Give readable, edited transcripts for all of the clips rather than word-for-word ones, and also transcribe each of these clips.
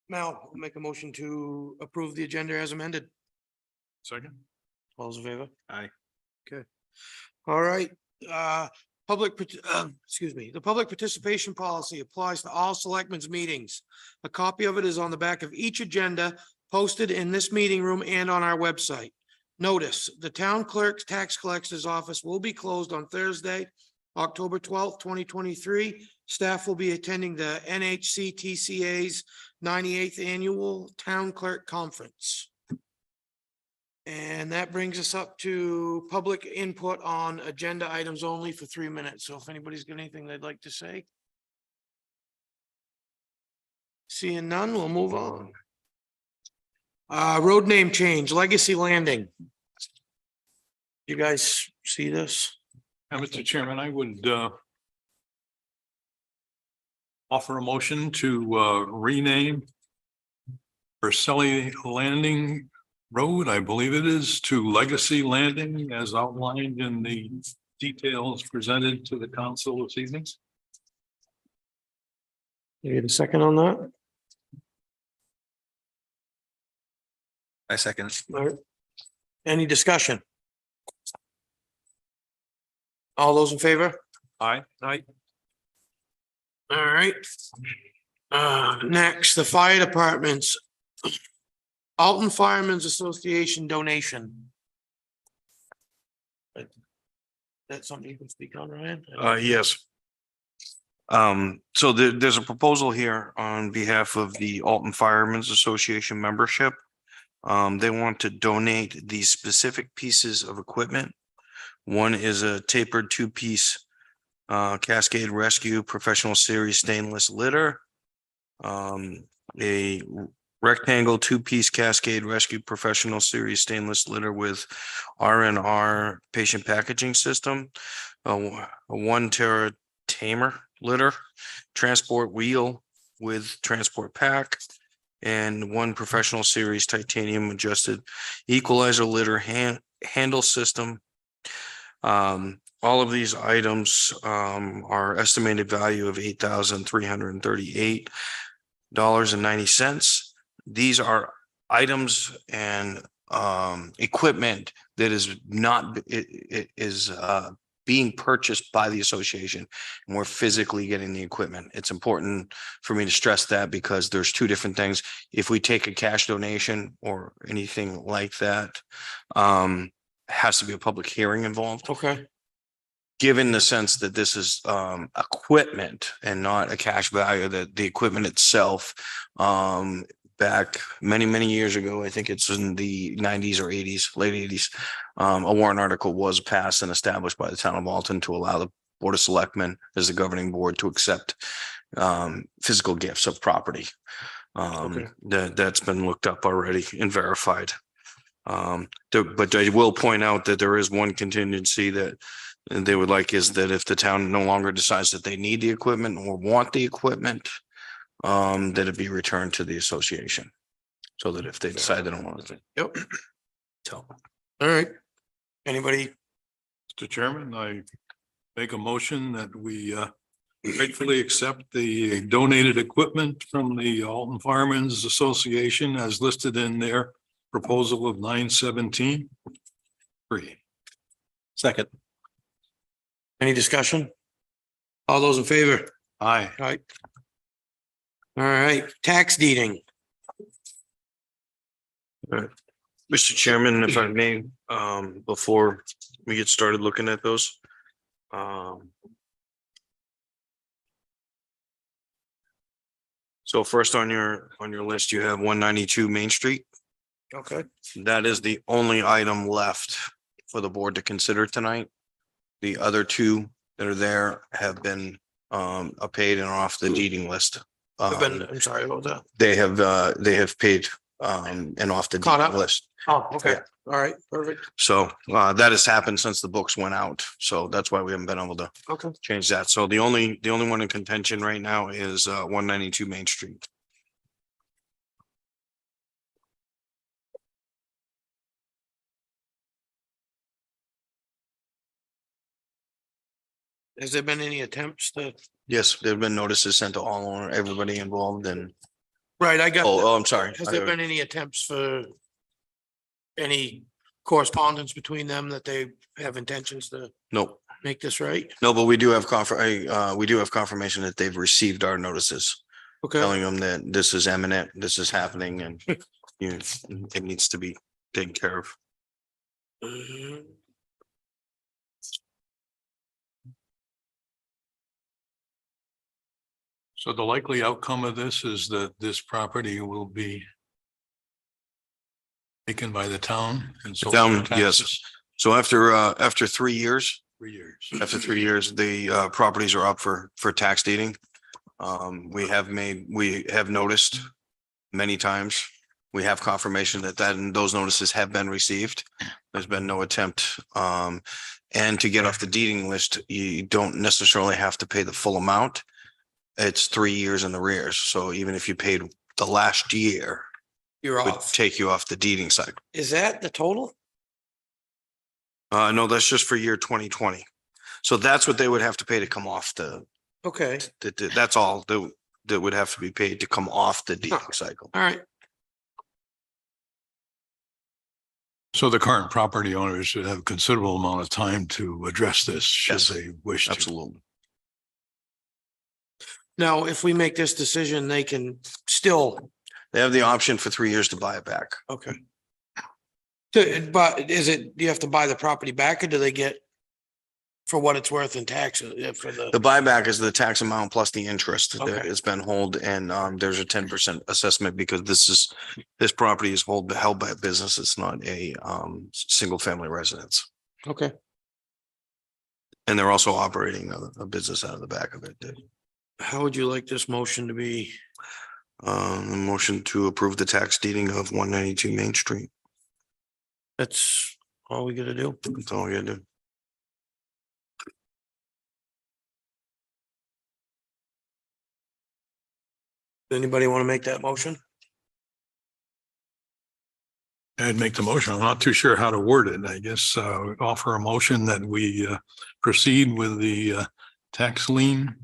Mal, will make a motion to approve the agenda as amended. Second. All those in favor? Aye. Okay. All right, excuse me, the public participation policy applies to all selectmen's meetings. A copy of it is on the back of each agenda posted in this meeting room and on our website. Notice, the town clerk's tax collector's office will be closed on Thursday, October 12th, 2023. Staff will be attending the NHCTCA's 98th Annual Town Clerk Conference. And that brings us up to public input on agenda items only for 3 minutes. So if anybody's got anything they'd like to say. Seeing none, we'll move on. Road name change, Legacy Landing. You guys see this? Mr. Chairman, I would offer a motion to rename Vercelli Landing Road, I believe it is, to Legacy Landing as outlined in the details presented to the council this evening. You get a second on that? I second. All right. Any discussion? All those in favor? Aye. Aye. All right. Next, the fire department's Alton Firemen's Association donation. That's something you can speak on, Ryan? Yes. So there's a proposal here on behalf of the Alton Firemen's Association membership. They want to donate these specific pieces of equipment. One is a tapered two-piece Cascade Rescue Professional Series stainless litter. A rectangle two-piece Cascade Rescue Professional Series stainless litter with R&R patient packaging system. A 1 tera tamer litter, transport wheel with transport pack, and 1 Professional Series titanium adjusted equalizer litter handle system. All of these items are estimated value of $8,338.90. These are items and equipment that is not being purchased by the association, and we're physically getting the equipment. It's important for me to stress that because there's 2 different things. If we take a cash donation or anything like that, has to be a public hearing involved. Okay. Given the sense that this is equipment and not a cash value, that the equipment itself, back many years ago, I think it's in the 90s or 80s, late 80s, a warrant article was passed and established by the town of Alton to allow the Board of Selectmen as the governing board to accept physical gifts of property. Okay. That's been looked up already and verified. But I will point out that there is one contingency that they would like, is that if the town no longer decides that they need the equipment or want the equipment, that it be returned to the association. So that if they decide they don't want it. Yep. So. All right. Anybody? Mr. Chairman, I make a motion that we gratefully accept the donated equipment from the Alton Firemen's Association as listed in their proposal of 917. Free. Second. Any discussion? All those in favor? Aye. Aye. All right, tax deeding. Mr. Chairman, if I may, before we get started looking at those. So first on your list, you have 192 Main Street. Okay. That is the only item left for the board to consider tonight. The other 2 that are there have been paid and are off the deeding list. I'm sorry about that. They have paid and off the Caught up? deeding list. Oh, okay. Yeah. All right, perfect. So that has happened since the books went out. So that's why we haven't been able to Okay. change that. So the only one in contention right now is 192 Main Street. Has there been any attempts to? Yes, there have been notices sent to everybody involved, and Right, I got that. Oh, I'm sorry. Has there been any attempts for any correspondence between them that they have intentions to No, make this right? no, but we do have confirmation that they've received our notices, Okay, telling them that this is imminent, this is happening, and it needs to be taken care of. So the likely outcome of this is that this property will be taken by the town and sold for Yes. taxes. So after 3 years, 3 years. after 3 years, the properties are up for tax deeding. We have noticed many times. We have confirmation that those notices have been received. There's been no attempt. And to get off the deeding list, you don't necessarily have to pay the full amount. It's 3 years in arrears. So even if you paid the last year, you're it would off. take you off the deeding cycle. Is that the total? No, that's just for year 2020. So that's what they would have to pay to come off Okay, that's all that would have to be paid to come off the deeding cycle. all right. So the current property owners should have a considerable amount of time to address this should Yes, they wish to. absolutely. Now, if we make this decision, they can still, They have the option for 3 years to buy it back. okay. But do you have to buy the property back or do they get for what it's worth in taxes for The the, buyback is the tax amount plus the interest that Okay. it's been hold, and there's a 10% assessment because this property is held by a business. It's not a single family residence. okay, And they're also operating a business out of the back of it. how would you like this motion to be? A motion to approve the tax deeding of 192 Main Street. That's all we gotta do. That's all we gotta do. Anybody want to make that motion? I'd make the motion. I'm not too sure how to word it. I guess offer a motion that we proceed with the tax lien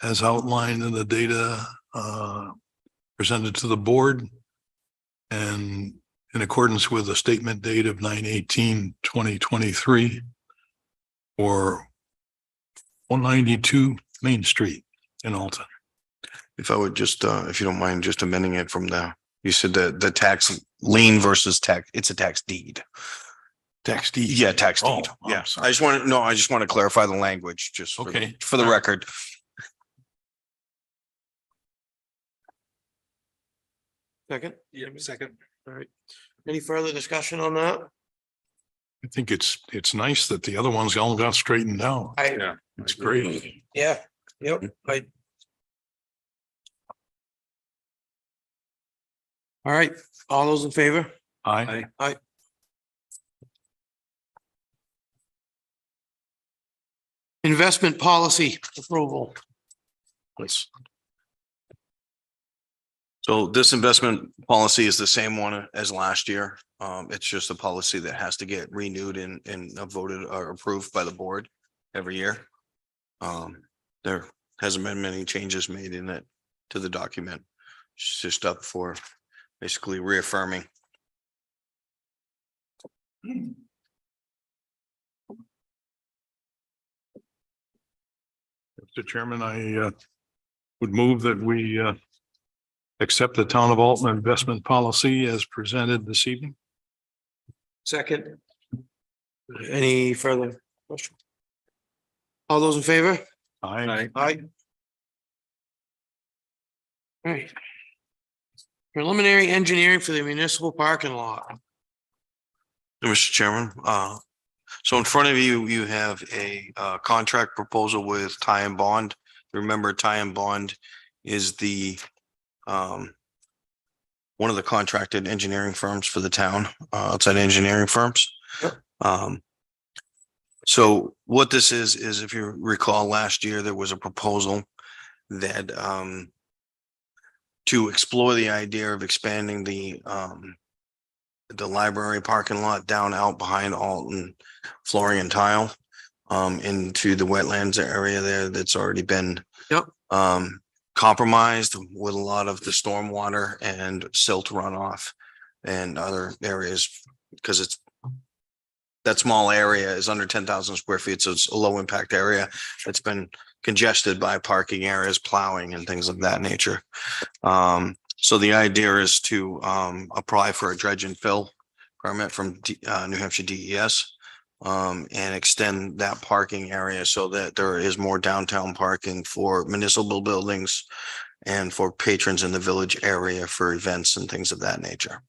as outlined in the data presented to the board and in accordance with the statement date of 9/18/2023 for 192 Main Street in Alton. If I would just, if you don't mind, just amending it from you said the tax lien versus it's a tax deed. Tax deed. Yeah, tax Oh, deed. I'm Yeah. sorry. I just want to clarify the language just for Okay. for the record. Second? Yeah, second. All right. Any further discussion on that? I think it's nice that the other ones all got straightened out. It's great. Yeah, yep, All right, all those in favor? Aye. Investment policy approval. Please. So this investment policy is the same one as last year. It's just a policy that has to get renewed and voted or approved by the board every year. There hasn't been many changes made in it to the document. It's just up for basically reaffirming. Mr. Chairman, I would move that we accept the town of Alton investment policy as presented this evening. Second. Any further question? All those in favor? Aye. Aye. All right. Preliminary engineering for the municipal parking lot. Mr. Chairman, so in front of you, you have a contract proposal with Ty and Bond. Remember, Ty and Bond is the one of the contracted engineering firms for the town, outside engineering firms. Yep. So what this is if you recall last year, there was a proposal that to explore the idea of expanding the library parking lot down out behind Alton Flooring and Tile into the wetlands area there that's already been Yep. compromised with a lot of the stormwater and silt runoff and other areas, because that small area is under 10,000 square feet, so it's a low impact area. It's been congested by parking areas, plowing and things of that nature. So the idea is to apply for a dredge and fill permit from New Hampshire DES and extend that parking area so that there is more downtown parking for municipal buildings and for patrons in the village area for events and things of that nature.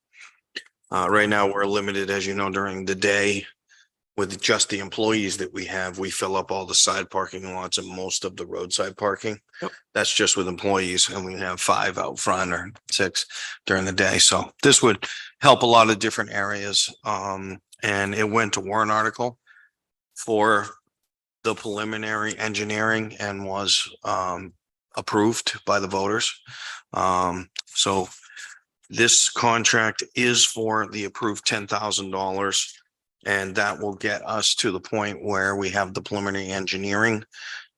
Right now, we're limited, as you know, during the day with just the employees that we have. We fill up all the side parking lots and most of the roadside parking. Yep. That's just with employees, and we have 5 out front or 6 during the day. So this would help a lot of different areas. And it went to warrant article for the preliminary engineering and was approved by the voters. So this contract is for the approved $10,000. And that will get us to the point where we have the preliminary engineering,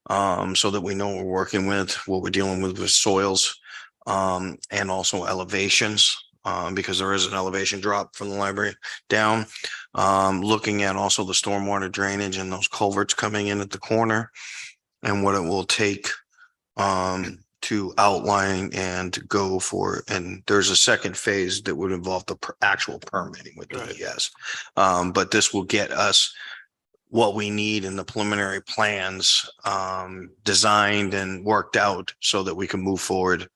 so that we know what we're working with, what we're dealing with soils, and also elevations, because there is an elevation drop from the library down. Looking at also the stormwater drainage and those culverts coming in at the corner and what it will take to outline and go for, and there's a second phase that would involve the actual permitting with the DES. But this will get us what we need in the preliminary plans designed and worked out so that we can move forward,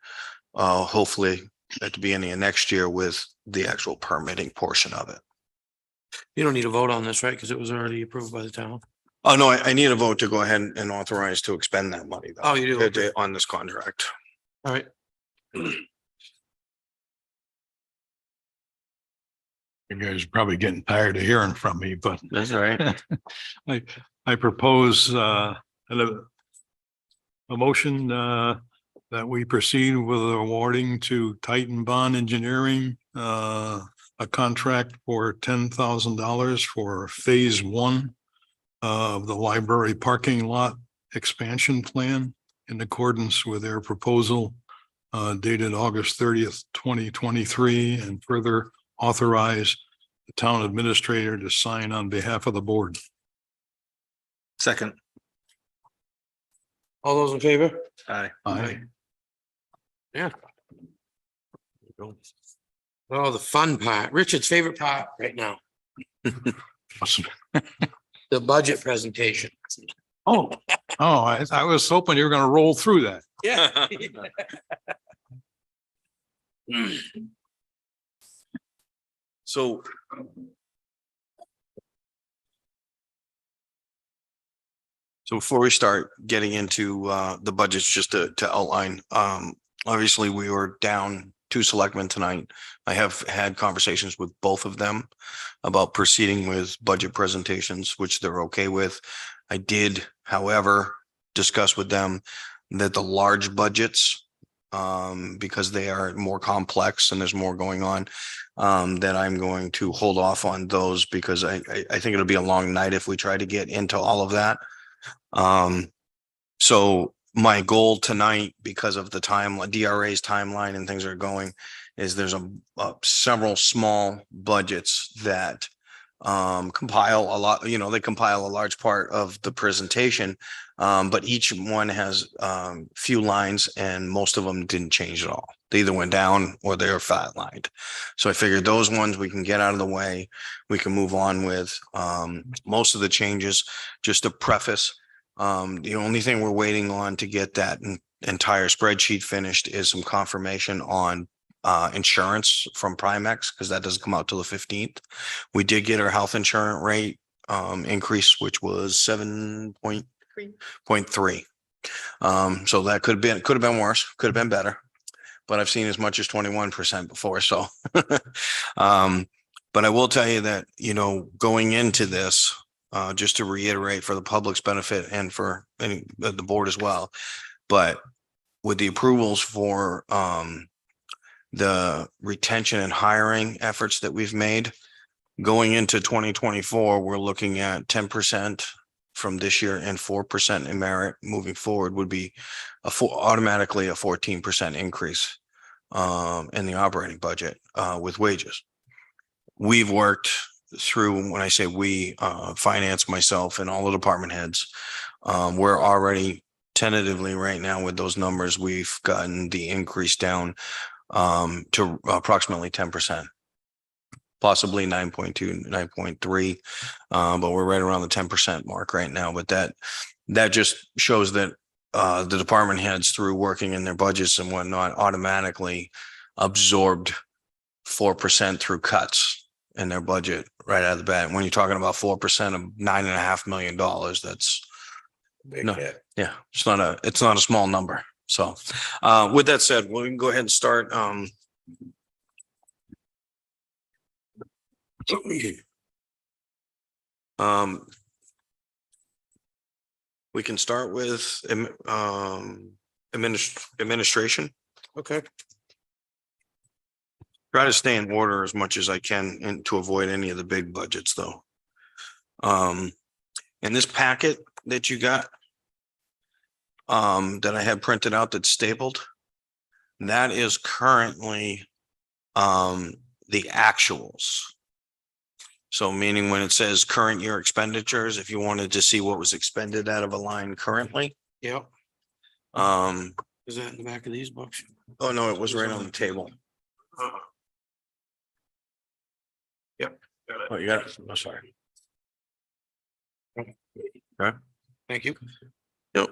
hopefully at the beginning of next year with the actual permitting portion of it. You don't need a vote on this, right? Because it was already approved by the town. Oh, no, I need a vote to go ahead and authorize to expend that money. Oh, you do? Okay. On this contract. All right. You guys are probably getting tired of hearing from me, but That's all right. I propose a motion that we proceed with awarding to Titan Bond Engineering a contract for $10,000 for phase 1 of the library parking lot expansion plan in accordance with their proposal dated August 30th, 2023, and further authorize the town administrator to sign on behalf of the board. Second. All those in favor? Aye. Aye. Yeah. Oh, the fun part, Richard's favorite part right now, Awesome. the budget presentation. Oh, I was hoping you were gonna roll through that. Yeah. So before we start getting into the budgets, just to outline, obviously we were down 2 selectmen tonight. I have had conversations with both of them about proceeding with budget presentations, which they're okay with. I did, however, discuss with them that the large budgets, because they are more complex and there's more going on, that I'm going to hold off on those because I think it'll be a long night if we try to get into all of that. So my goal tonight, because of the time, DRA's timeline and things are going, is there's several small budgets that compile a lot, they compile a large part of the presentation, but each one has few lines and most of them didn't change at all. They either went down or they are flatlined. So I figured those ones we can get out of the way. We can move on with most of the changes. Just to preface, the only thing we're waiting on to get that entire spreadsheet finished is some confirmation on insurance from Primex, because that doesn't come out till the 15th. We did get our health insurance rate increase, which was 7.3. So that could have been worse, could have been better, but I've seen as much as 21% before. So but I will tell you that, going into this, just to reiterate for the public's benefit and for the board as well, but with the approvals for the retention and hiring efforts that we've made going into 2024, we're looking at 10% from this year and 4% in merit moving forward would be automatically a 14% increase in the operating budget with wages. We've worked through, when I say we, finance, myself and all the department heads, we're already tentatively right now with those numbers, we've gotten the increase down to approximately 10%. Possibly 9.2, 9.3, but we're right around the 10% mark right now. But that just shows that the department heads, through working in their budgets and whatnot, automatically absorbed 4% through cuts in their budget right out of the bat. When you're talking about 4% of $9.5 million, that's Big no, hit. yeah, it's not a small number. So with that said, we can go ahead and start. We can start with administration. Okay. Try to stay in order as much as I can and to avoid any of the big budgets though. In this packet that you got, that I had printed out that's stapled, that is currently the actuals. So meaning when it says current year expenditures, if you wanted to see what was expended out of a line currently. Yep. Um, Is that in the back of these books? oh no, it was right on the table. Yep. Oh, you got it. I'm sorry. Okay. Thank you. Yep.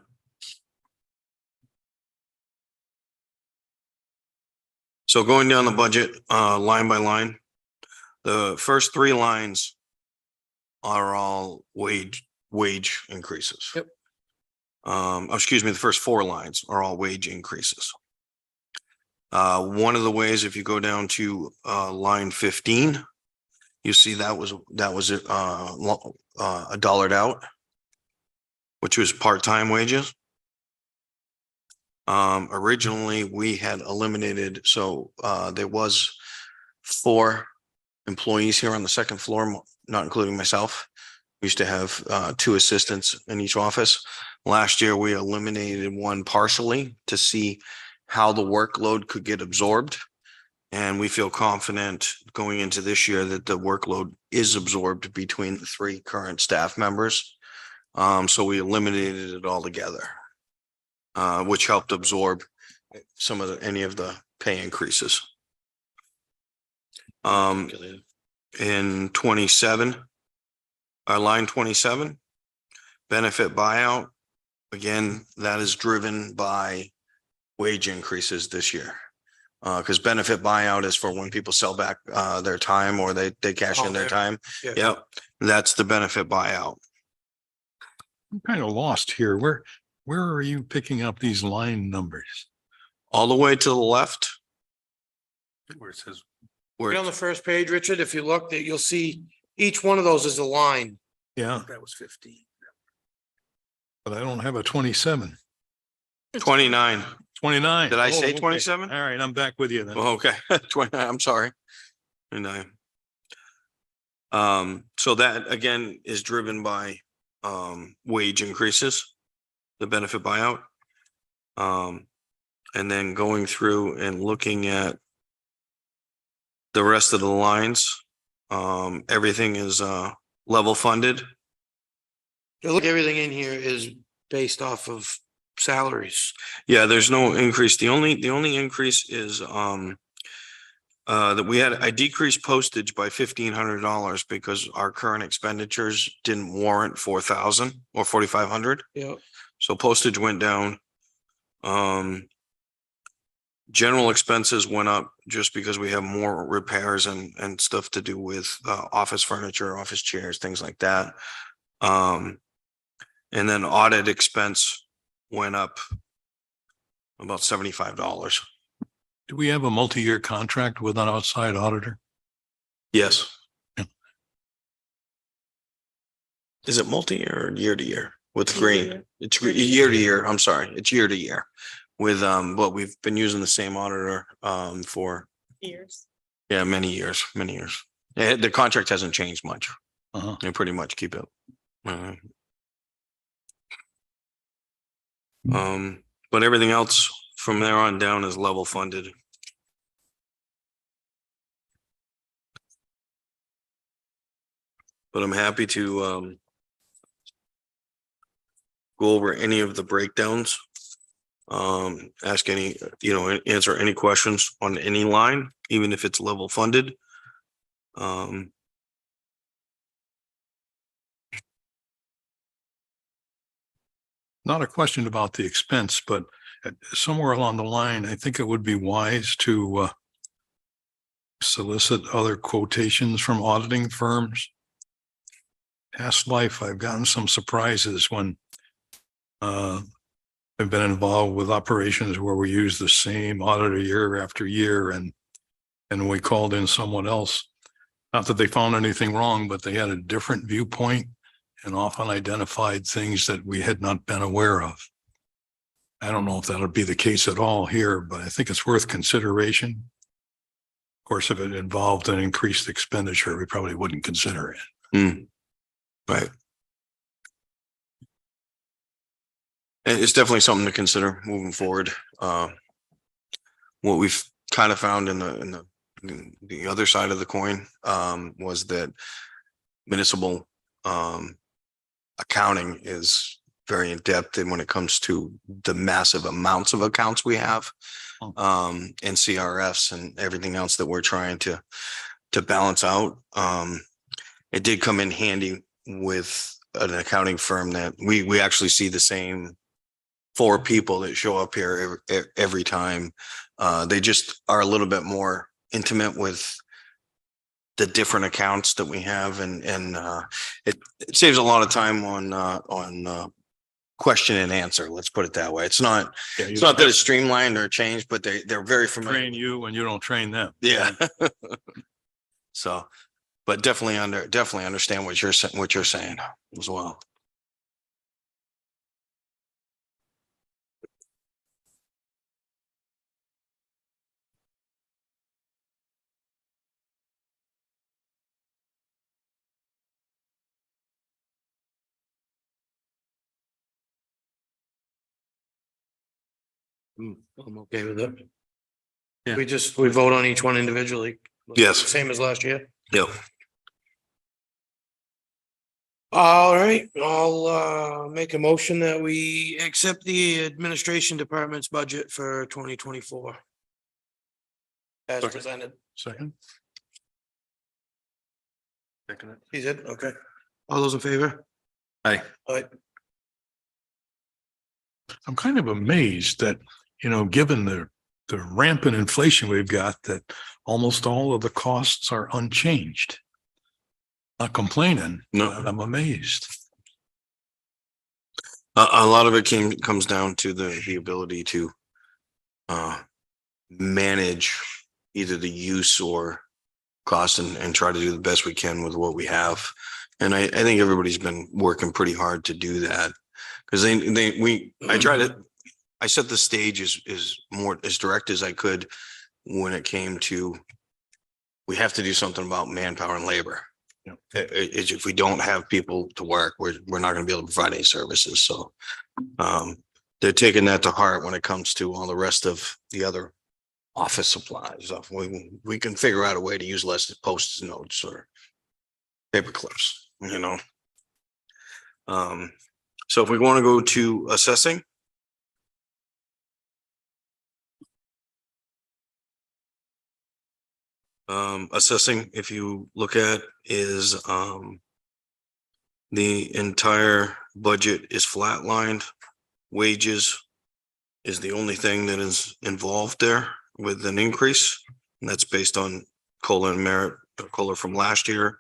So going down the budget, line by line, the first three lines are all wage increases. Yep. Excuse me, the first four lines are all wage increases. One of the ways, if you go down to line 15, you see that was $1 out, which was part-time wages. Originally we had eliminated, so there was 4 employees here on the second floor, not including myself. We used to have 2 assistants in each office. Last year, we eliminated one partially to see how the workload could get absorbed. And we feel confident going into this year that the workload is absorbed between the 3 current staff members. So we eliminated it altogether, which helped absorb some of any of the pay increases. In 27, line 27, benefit buyout. Again, that is driven by wage increases this year. Because benefit buyout is for when people sell back their time or they cash in their time. Yeah. Yep, that's the benefit buyout. I'm kind of lost here. Where are you picking up these line numbers? All the way to the left. Where it says, Right on the first page, Richard, if you look, that you'll see each one of those is a line. yeah, That was 15. but I don't have a 27. 29. 29. Did I say okay. 27? All right, I'm back with you then. Oh, okay, 29. I'm sorry. 29. So that again is driven by wage increases, the benefit buyout. And then going through and looking at the rest of the lines, everything is level funded. Look, everything in here is based off of salaries. Yeah, there's no increase. The only increase is that I decreased postage by $1,500 because our current expenditures didn't warrant 4,000 or 4,500. Yeah. So postage went down. General expenses went up just because we have more repairs and stuff to do with office furniture, office chairs, things like that. And then audit expense went up about $75. Do we have a multi-year contract with an outside auditor? Yes. Yeah. Is it multi-year or year to year with green? It's year to year. I'm sorry. It's year to year with, but we've been using the same auditor, for Years. yeah, many years. The contract hasn't changed much. Uh-huh. They pretty much keep it. But everything else from there on down is level funded. But I'm happy to go over any of the breakdowns. Ask any, answer any questions on any line, even if it's level funded. Not a question about the expense, but somewhere along the line, I think it would be wise to solicit other quotations from auditing firms. Past life, I've gotten some surprises when I've been involved with operations where we use the same auditor year after year, and we called in someone else. Not that they found anything wrong, but they had a different viewpoint and often identified things that we had not been aware of. I don't know if that'll be the case at all here, but I think it's worth consideration. Of course, if it involved an increased expenditure, we probably wouldn't consider it. Right. And it's definitely something to consider moving forward. What we've kind of found in the other side of the coin was that municipal accounting is very in depth, and when it comes to the massive amounts of accounts we have, and CRFs and everything else that we're trying to balance out, it did come in handy with an accounting firm that we actually see the same 4 people that show up here every time. They just are a little bit more intimate with the different accounts that we have, and it saves a lot of time on question and answer. Let's put it that way. It's not that it's streamlined or changed, but they're very familiar. Train you when you don't train them. Yeah. So, but definitely understand what you're saying as well. I'm okay with it. Yeah. We vote on each one individually. Yes. Same as last year. Yep. All right, I'll make a motion that we accept the administration department's budget for 2024. As Second. presented. Second. He did, okay. All those in favor? Aye. Aye. I'm kind of amazed that, given the rampant inflation we've got, that almost all of the costs are unchanged. Not complaining. No. But I'm amazed. A lot of it comes down to the ability to manage either the use or cost and try to do the best we can with what we have. And I think everybody's been working pretty hard to do that, because I set the stage as direct as I could when it came to, we have to do something about manpower and labor. Yeah. If we don't have people to work, we're not going to be able to provide any services. So they're taking that to heart when it comes to all the rest of the other office supplies. We can figure out a way to use less post-it notes or paper clips, So if we want to go to assessing. Assessing, if you look at, is the entire budget is flatlined. Wages is the only thing that is involved there with an increase, and that's based on COLA and merit, COLA from last year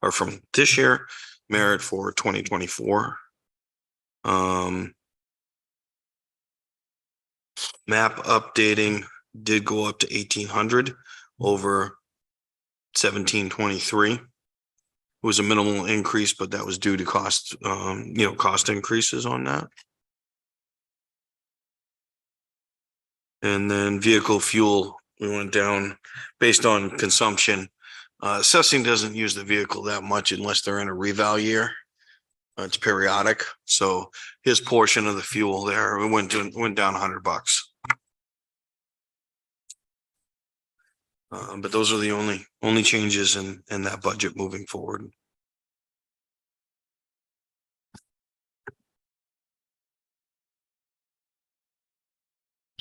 or from this year, merit for 2024. Map updating did go up to 1,800 over 1723. It was a minimal increase, but that was due to cost, cost increases on that. And then vehicle fuel, we went down based on consumption. Assessing doesn't use the vehicle that much unless they're in a reval year. It's periodic, so his portion of the fuel there, it went down $100. But those are the only changes in that budget moving forward.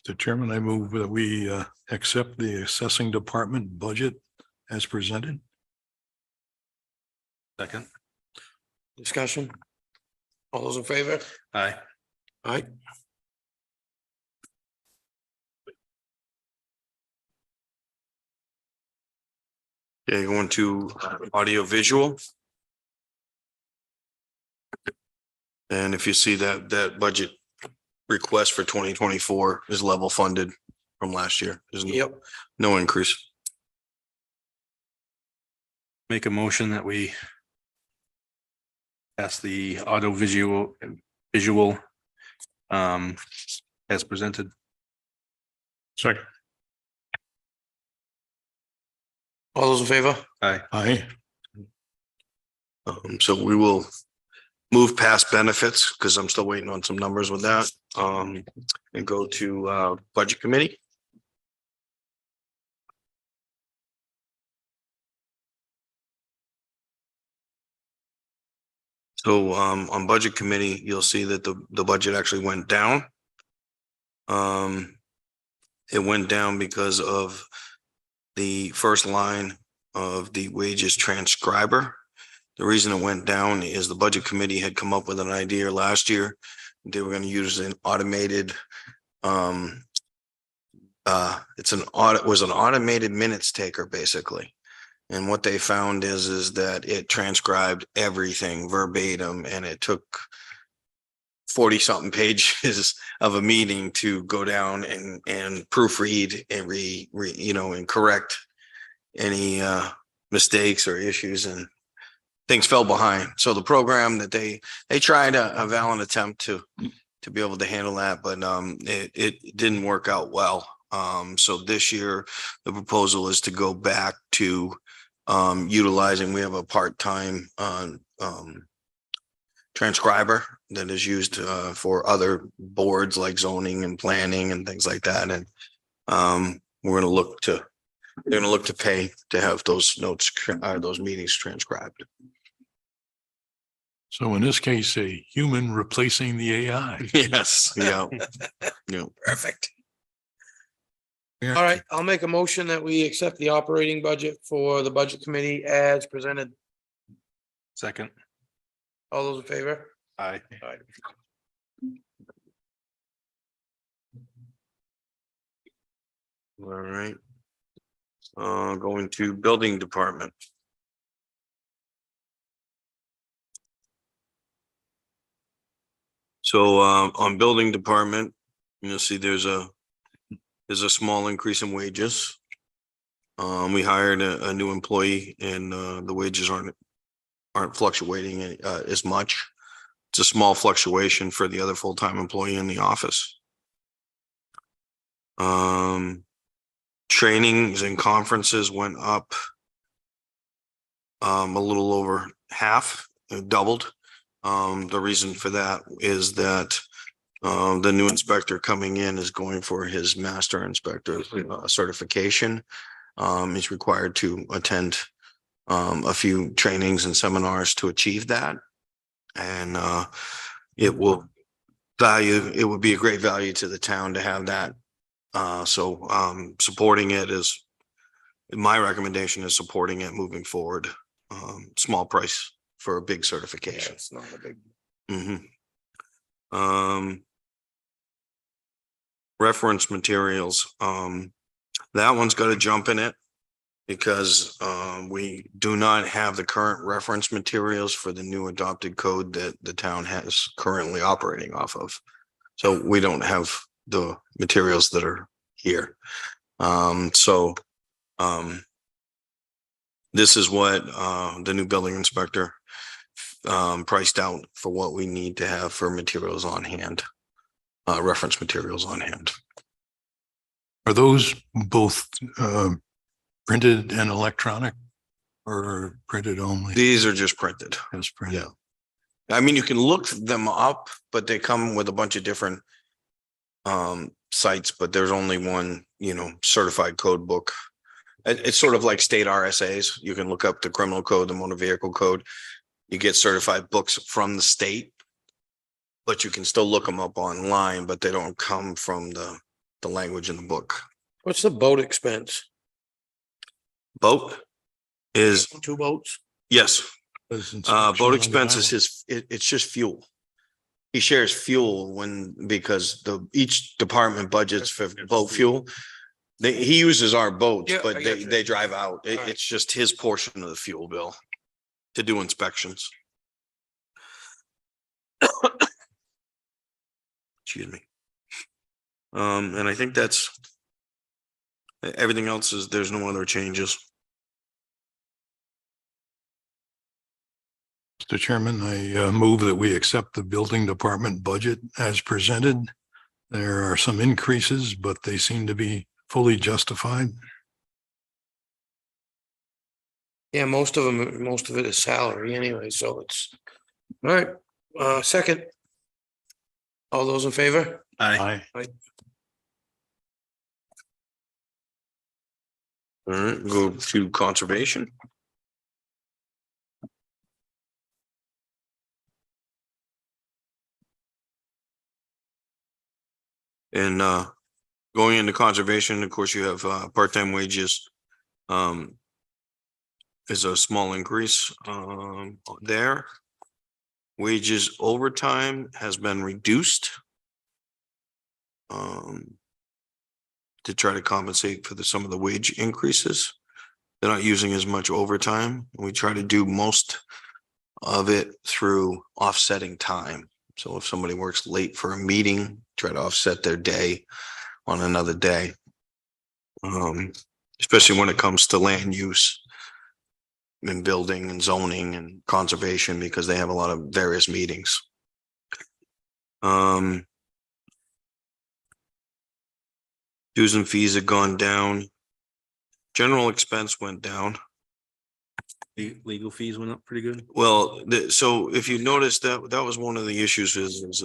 Mr. Chairman, I move that we accept the assessing department budget as presented. Second. Discussion? All those in favor? Aye. Aye. Okay, going to audio visual. And if you see that budget request for 2024 is level funded from last year. There's Yep. no increase. Make a motion that we pass the visual as presented. Second. All those in favor? Aye. So we will move past benefits because I'm still waiting on some numbers with that. And go to budget committee. So on budget committee, you'll see that the budget actually went down. It went down because of the first line of the wages transcriber. The reason it went down is the budget committee had come up with an idea last year. They were going to use an automated, was an automated minutes taker basically. And what they found is that it transcribed everything verbatim, and it took 40 something pages of a meeting to go down and proofread and and correct any mistakes or issues, and things fell behind. So the program that they tried a valiant attempt to be able to handle that, but it didn't work out well. So this year the proposal is to go back to utilizing, we have a part-time transcriber that is used for other boards like zoning and planning and things like that. And they're going to look to pay to have those notes, those meetings transcribed. So in this case, a human replacing the AI. Yes. Yeah. Yeah. Perfect. All right, I'll make a motion that we accept the operating budget for the budget committee as presented. Second. All those in favor? Aye. All right. Going to building department. So on building department, you'll see there's a small increase in wages. We hired a new employee, and the wages aren't fluctuating as much. It's a small fluctuation for the other full-time employee in the office. Trainings and conferences went up a little over half, doubled. The reason for that is that the new inspector coming in is going for his master inspector certification. He's required to attend a few trainings and seminars to achieve that. And it would be a great value to the town to have that. So supporting it is, my recommendation is supporting it moving forward. Small price for a big certification. Yeah, it's not a big. Reference materials. That one's got a jump in it because we do not have the current reference materials for the new adopted code that the town has currently operating off of. So we don't have the materials that are here. This is what the new building inspector priced out for what we need to have for materials on hand, reference materials on hand. Are those both printed and electronic, or printed only? These are just printed. As printed. Yeah. I mean, you can look them up, but they come with a bunch of different sites, but there's only one, certified code book. It's sort of like state RSAs. You can look up the criminal code, the motor vehicle code. You get certified books from the state, but you can still look them up online, but they don't come from the language in the book. What's the boat expense? Boat is, 2 boats? yes, boat expense is it's just fuel. He shares fuel because each department budgets for boat fuel. He uses our boats, Yeah, but I got you. they drive out. Right. It's just his portion of the fuel bill to do inspections. Excuse me. And I think that's everything else there's no other changes. Mr. Chairman, I move that we accept the building department budget as presented. There are some increases, but they seem to be fully justified. Yeah, most of it is salary anyway, so it's, all right, second. All those in favor? Aye. All right, go to conservation. And going into conservation, of course, you have part-time wages. Is a small increase there. Wages overtime has been reduced to try to compensate for some of the wage increases. They're not using as much overtime. We try to do most of it through offsetting time. So if somebody works late for a meeting, try to offset their day on another day. Especially when it comes to land use and building and zoning and conservation, because they have a lot of various meetings. Dues and fees have gone down. General expense went down. Legal fees went up pretty good. Well, so if you notice that was one of the issues is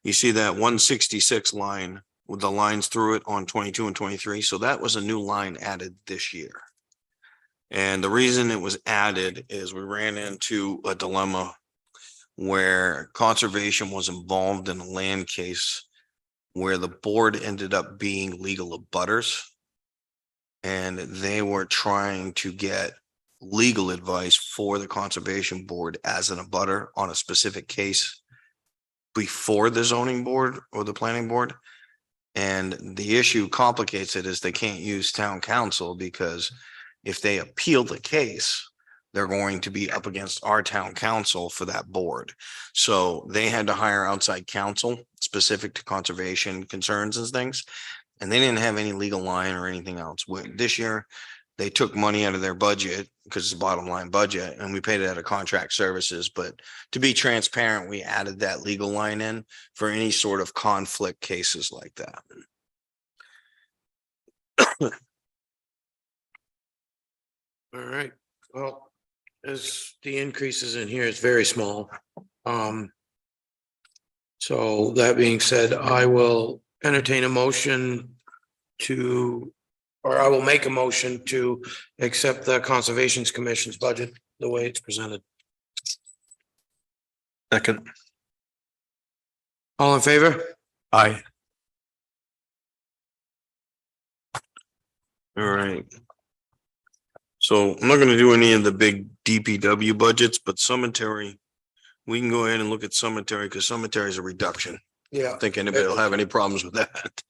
you see that 166 line with the lines through it on 22 and 23. So that was a new line added this year. And the reason it was added is we ran into a dilemma where conservation was involved in a land case where the board ended up being legal abutters. And they were trying to get legal advice for the conservation board as an abutter on a specific case before the zoning board or the planning board. And the issue complicates it is they can't use town council, because if they appeal the case, they're going to be up against our town council for that board. So they had to hire outside counsel specific to conservation concerns and things. And they didn't have any legal line or anything else. This year, they took money out of their budget because it's a bottom line budget, and we paid it out of contract services. But to be transparent, we added that legal line in for any sort of conflict cases like that. All right, well, as the increases in here is very small. So that being said, I will entertain a motion I will make a motion to accept the Conservation Commission's budget the way it's presented. Second. All in favor? Aye. All right. So I'm not going to do any of the big DPW budgets, but cemetery, we can go ahead and look at cemetery because cemetery is a reduction. I Yeah. don't think anybody will have any problems with that.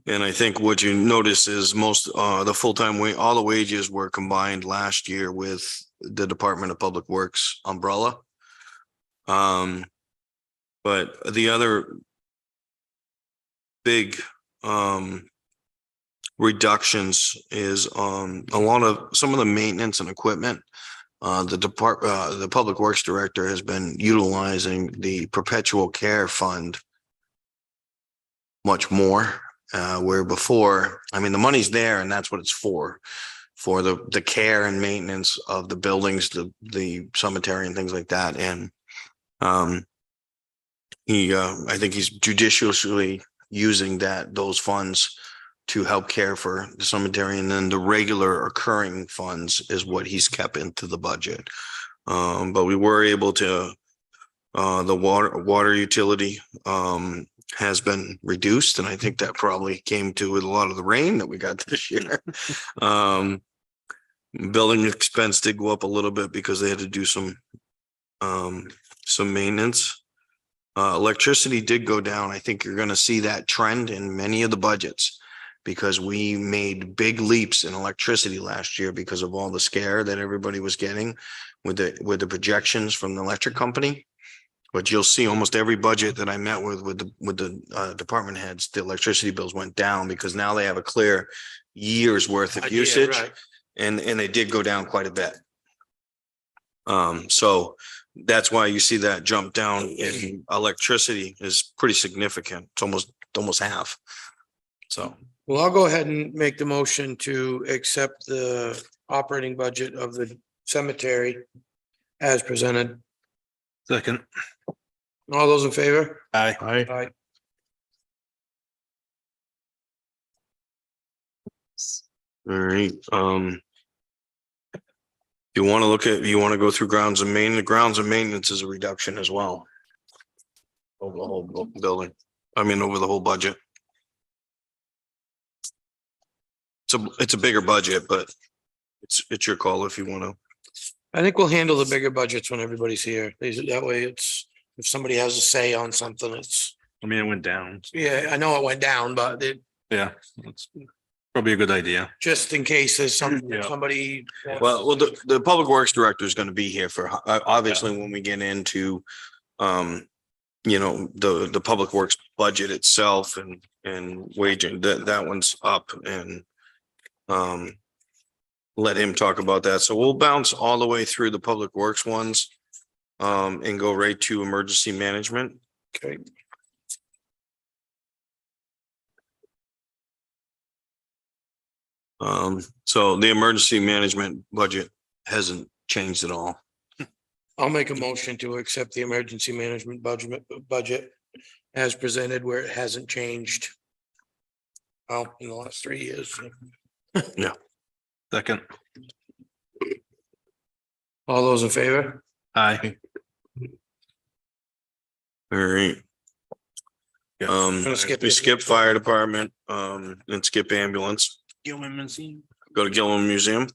And I think what you notice is most the full-time all the wages were combined last year with the Department of Public Works umbrella. But the other big reductions is a lot of some of the maintenance and equipment. The Public Works Director has been utilizing the perpetual care fund much more, where before, I mean, the money's there and that's what it's for for the care and maintenance of the buildings, the cemetery and things like that. And I think he's judiciously using those funds to help care for the cemetery, and then the regular occurring funds is what he's kept into the budget. But we were able to, the water utility has been reduced, and I think that probably came to with a lot of the rain that we got this year. Building expense did go up a little bit because they had to do some maintenance. Electricity did go down. I think you're going to see that trend in many of the budgets, because we made big leaps in electricity last year because of all the scare that everybody was getting with the projections from the electric company. But you'll see almost every budget that I met with the department heads, the electricity bills went down because now they have a clear year's worth of Idea, usage, right. and they did go down quite a bit. So that's why you see that jump down in electricity is pretty significant. It's almost half. So Well, I'll go ahead and make the motion to accept the operating budget of the cemetery as presented. Second. All those in favor? Aye. Aye. all right, you want to go through grounds and maintenance. The grounds and maintenance is a reduction as well. Over the whole building. Over the whole budget. It's a bigger budget, but it's your call if you want to. I think we'll handle the bigger budgets when everybody's here. That way it's, if somebody has a say on something, it's, It went down. yeah, I know it went down, but Yeah, that's probably a good idea. just in case there's Yeah. somebody. Well, the public works director is going to be here for, obviously, when we get into, the public works budget itself and waging, that one's up, and let him talk about that. So we'll bounce all the way through the public works ones and go right to emergency management. Okay. So the emergency management budget hasn't changed at all. I'll make a motion to accept the emergency management budget as presented, where it hasn't changed. Well, in the last 3 years. Second. All those in favor? Aye. All right. Yeah. Gonna skip We it. skip fire department, and skip ambulance, go to Gilman Museum.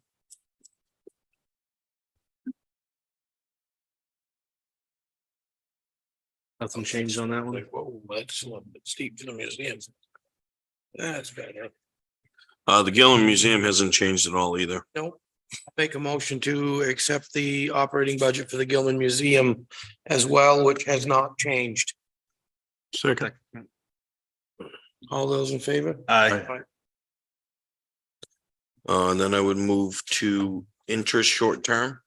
Nothing changed on that one. Like, whoa, that's a little bit steep to the museum. That's better. The Gilman Museum hasn't changed at all either. Nope. Make a motion to accept the operating budget for the Gilman Museum as well, which has not changed. Second. All those in favor? Aye. And then I would move to interest short term.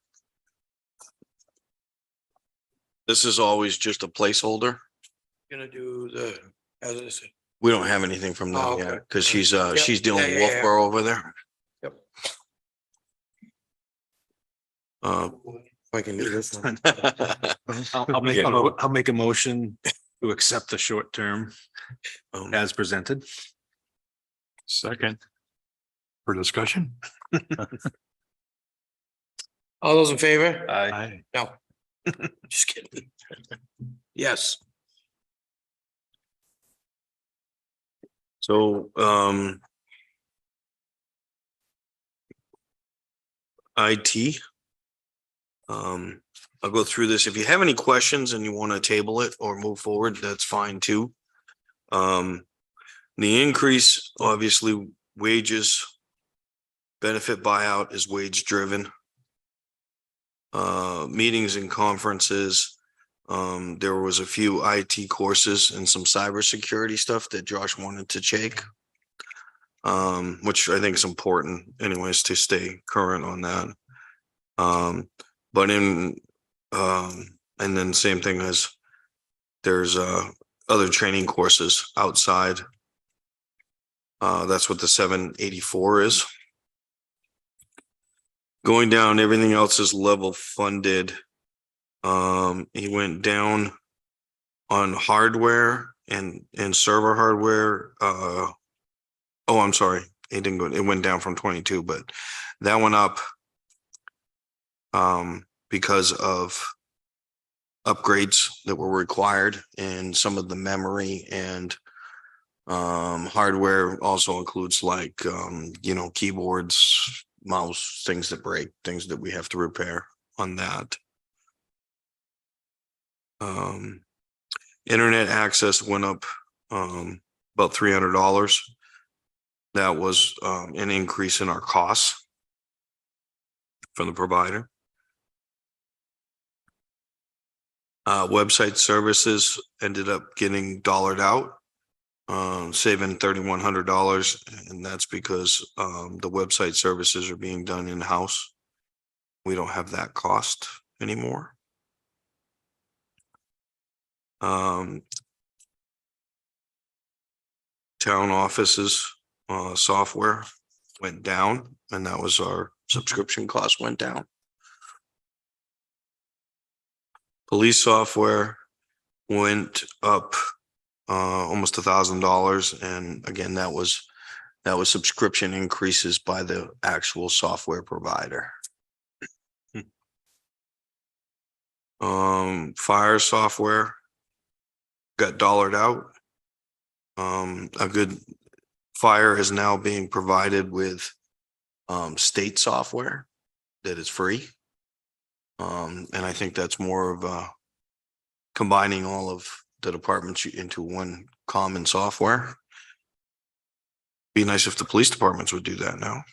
This is always just a placeholder. Gonna do the, as I said. We don't have anything from Oh, them okay. yet, because she's Yep. dealing with Yeah, yeah, yeah. Wolfboro over there. Yep. If I can do this one. I'll make a motion to accept the short term as presented. Second. For discussion? All those in favor? Aye. No. Just kidding. Yes. So, IT. I'll go through this. If you have any questions and you want to table it or move forward, that's fine too. The increase, obviously, wages. Benefit buyout is wage driven. Meetings and conferences. There was a few IT courses and some cybersecurity stuff that Josh wanted to take. Which I think is important anyways to stay current on that. But and then same thing as there's other training courses outside. That's what the 784 is. Going down, everything else is level funded. He went down on hardware and server hardware. Oh, I'm sorry. It didn't go, it went down from 22, but that went up because of upgrades that were required, and some of the memory and hardware also includes like keyboards, mouse, things that break, things that we have to repair on that. Internet access went up about $300. That was an increase in our costs from the provider. Website services ended up getting dollared out, saving $3,100, and that's because the website services are being done in-house. We don't have that cost anymore. Town offices software went down, and that was our subscription cost went down. Police software went up almost $1,000, and again, that was subscription increases by the actual software provider. Fire software got dollared out. A good fire is now being provided with state software that is free. And I think that's more of combining all of the departments into one common software. Be nice if the police departments would do that now.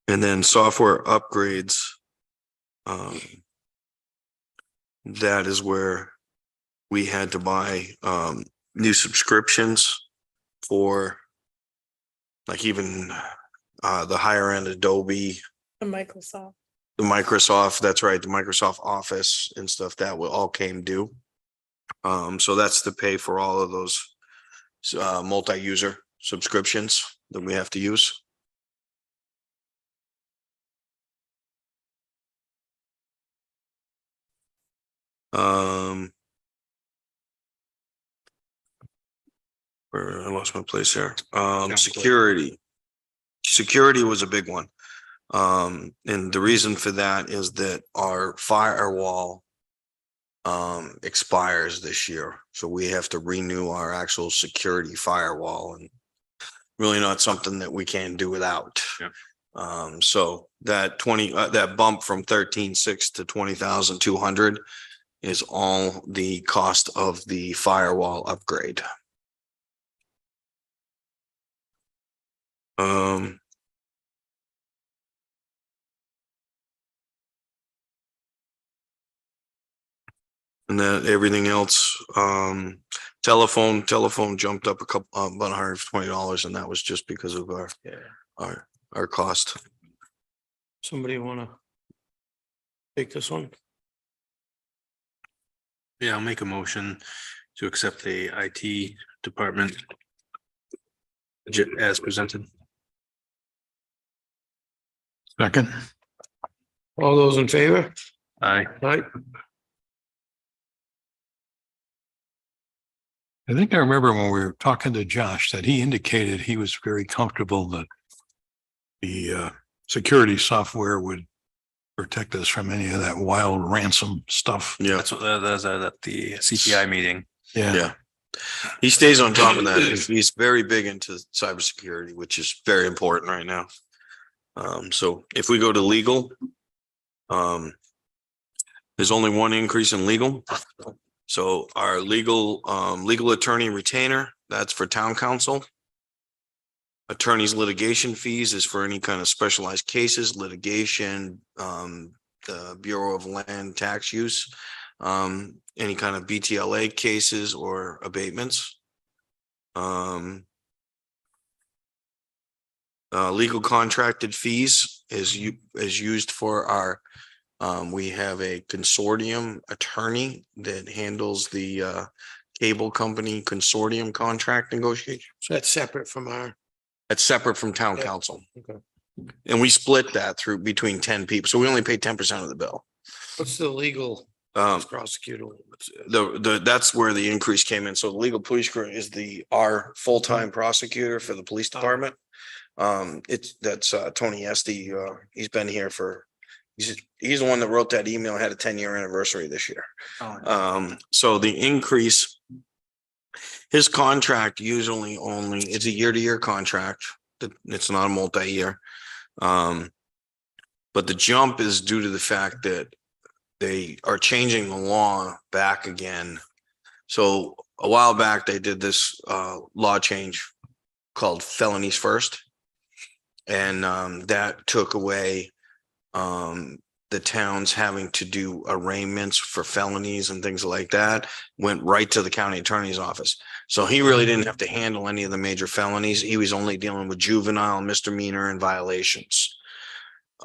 And then software upgrades. That is where we had to buy new subscriptions for like even the higher end Adobe, The Microsoft. the Microsoft, that's right, the Microsoft Office and stuff that all came due. So that's to pay for all of those multi-user subscriptions that we have to use. Where I lost my place here. Security. Security was a big one. And the reason for that is that our firewall expires this year. So we have to renew our actual security firewall, and really not something that we can do without. Yeah. So that that bump from 13,600 to 20,200 is all the cost of the firewall upgrade. And then everything else, telephone jumped up about $120, and that was just because of our cost. Somebody wanna take this one? Yeah, I'll make a motion to accept the IT department budget as presented. Second. All those in favor? Aye. Aye. I think I remember when we were talking to Josh that he indicated he was very comfortable that the security software would protect us from any of that wild ransom stuff. Yeah, That's what that is at the CPI meeting. yeah. He stays on top of that. He's very big into cybersecurity, which is very important right now. So if we go to legal, there's only one increase in legal. So our legal attorney retainer, that's for town council. Attorney's litigation fees is for any kind of specialized cases, litigation, the Bureau of Land Tax Use, any kind of BTLA cases or abatements. Legal contracted fees is used for our, we have a consortium attorney that handles the cable company consortium contract negotiation. So that's separate from our It's separate from town Yeah. council. Okay. And we split that through between 10 people. So we only pay 10% of the bill. What's the legal Um, prosecutor? that's where the increase came in. So the legal police crew is our full-time prosecutor for the police department. That's Tony Estee. He's been here he's the one that wrote that email, had a 10-year anniversary this year. So the increase, his contract usually it's a year-to-year contract. It's not a multi-year. But the jump is due to the fact that they are changing the law back again. So a while back, they did this law change called felonies first. And that took away the towns having to do arraignments for felonies and things like that, went right to the county attorney's office. So he really didn't have to handle any of the major felonies. He was only dealing with juvenile, misdemeanor, and violations.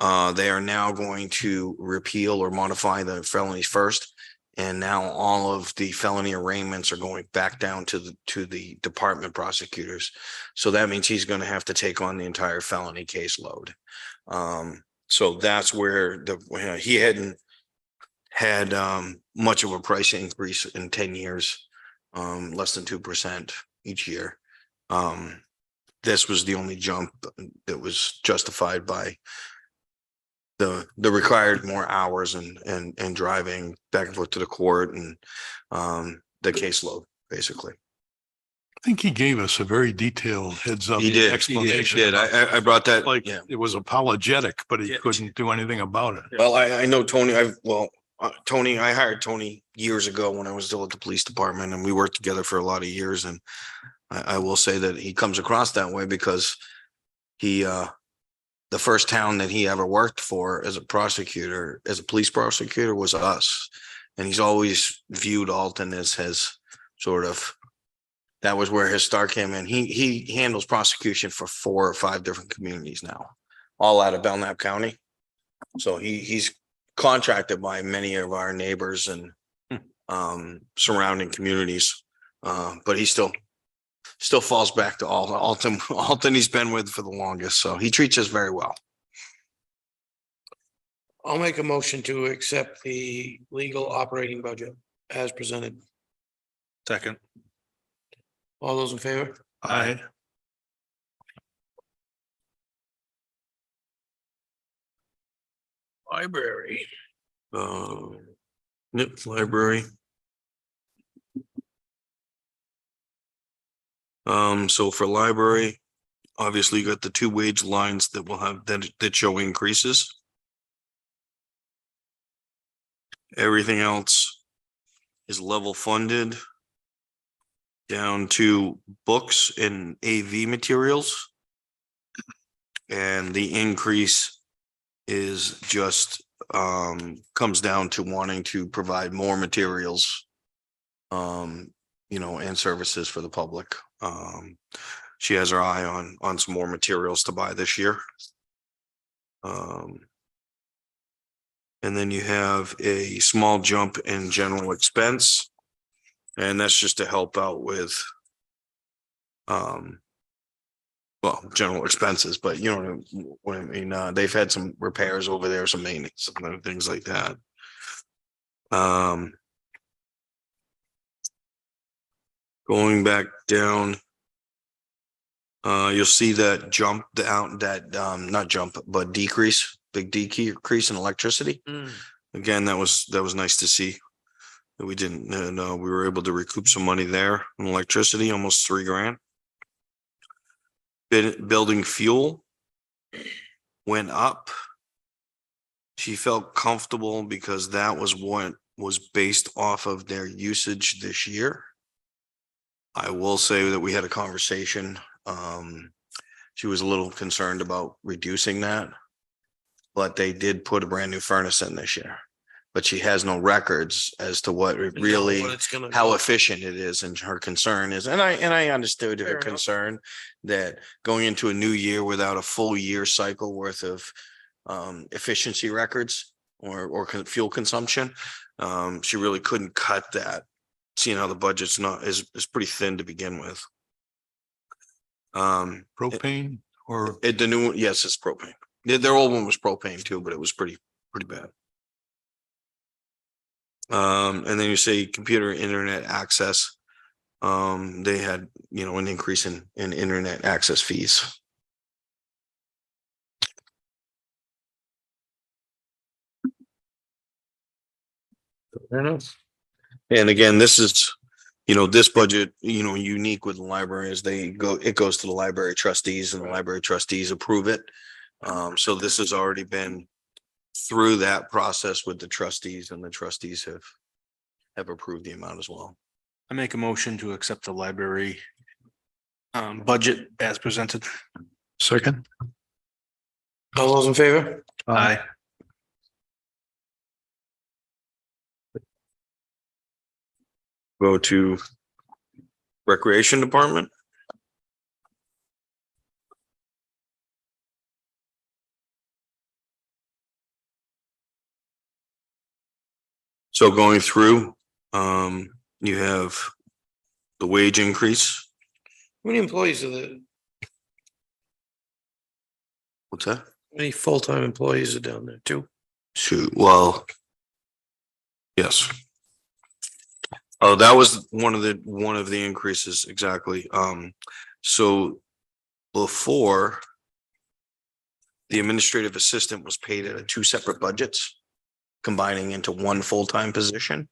They are now going to repeal or modify the felonies first. And now all of the felony arraignments are going back down to the department prosecutors. So that means he's going to have to take on the entire felony caseload. So that's where he hadn't had much of a price increase in 10 years, less than 2% each year. This was the only jump that was justified by the required more hours and driving back and forth to the court and the caseload, basically. I think he gave us a very detailed heads up He did. explanation. He did. I brought that. Like Yeah. it was apologetic, but he Yeah. couldn't do anything about it. Well, I know Tony. Tony, I hired Tony years ago when I was still at the police department, and we worked together for a lot of years. And I will say that he comes across that way because the first town that he ever worked for as a prosecutor, as a police prosecutor, was us. And he's always viewed Alton as sort of, that was where his start came in. He handles prosecution for 4 or 5 different communities now, all out of Belknap County. So he's contracted by many of our neighbors and surrounding communities. But he still falls back to Alton he's been with for the longest. So he treats us very well. I'll make a motion to accept the legal operating budget as presented. Second. All those in favor? I Library. Library. So for library, obviously you got the 2 wage lines that will have that show increases. Everything else is level funded down to books and AV materials. And the increase is just comes down to wanting to provide more materials, and services for the public. She has her eye on some more materials to buy this year. And then you have a small jump in general expense. And that's just to help out with general expenses, but you know what I mean? They've had some repairs over there, some maintenance, and things like that. Going back down, you'll see that jump down, not jump, but big decrease in electricity. Again, that was nice to see that we didn't, we were able to recoup some money there in electricity, almost $3,000. Building fuel went up. She felt comfortable because that was what was based off of their usage this year. I will say that we had a conversation. She was a little concerned about reducing that, but they did put a brand new furnace in this year. But she has no records as to what it really, how efficient it is, and her concern is, and I understood her concern that going into a new year without a full year cycle worth of efficiency records or fuel consumption, she really couldn't cut that, seeing how the budget's is pretty thin to begin with. Propane or The new one, yes, it's propane. Their old one was propane too, but it was pretty bad. And then you say computer internet access. They had, an increase in internet access fees. fair enough. And again, this is, this budget, unique with the library is it goes to the library trustees and the library trustees approve it. So this has already been through that process with the trustees, and the trustees have approved the amount as well. I make a motion to accept the library budget as presented. Second. All those in favor? Aye. Go to Recreation Department. So going through, you have the wage increase. How many employees are there? What's that? How many full-time employees are down there too? Well, yes. Oh, that was one of the increases, exactly. So before, the administrative assistant was paid at two separate budgets, combining into one full-time position.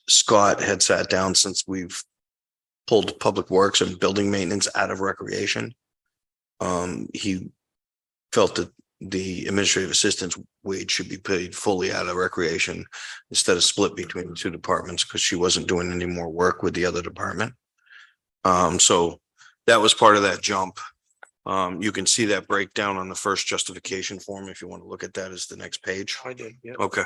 Scott had sat down, since we've pulled public works and building maintenance out of recreation. He felt that the administrative assistant's wage should be paid fully out of recreation instead of split between the two departments, because she wasn't doing any more work with the other department. So that was part of that jump. You can see that breakdown on the first justification form. If you want to look at that, as the next page. I did, yeah. Okay.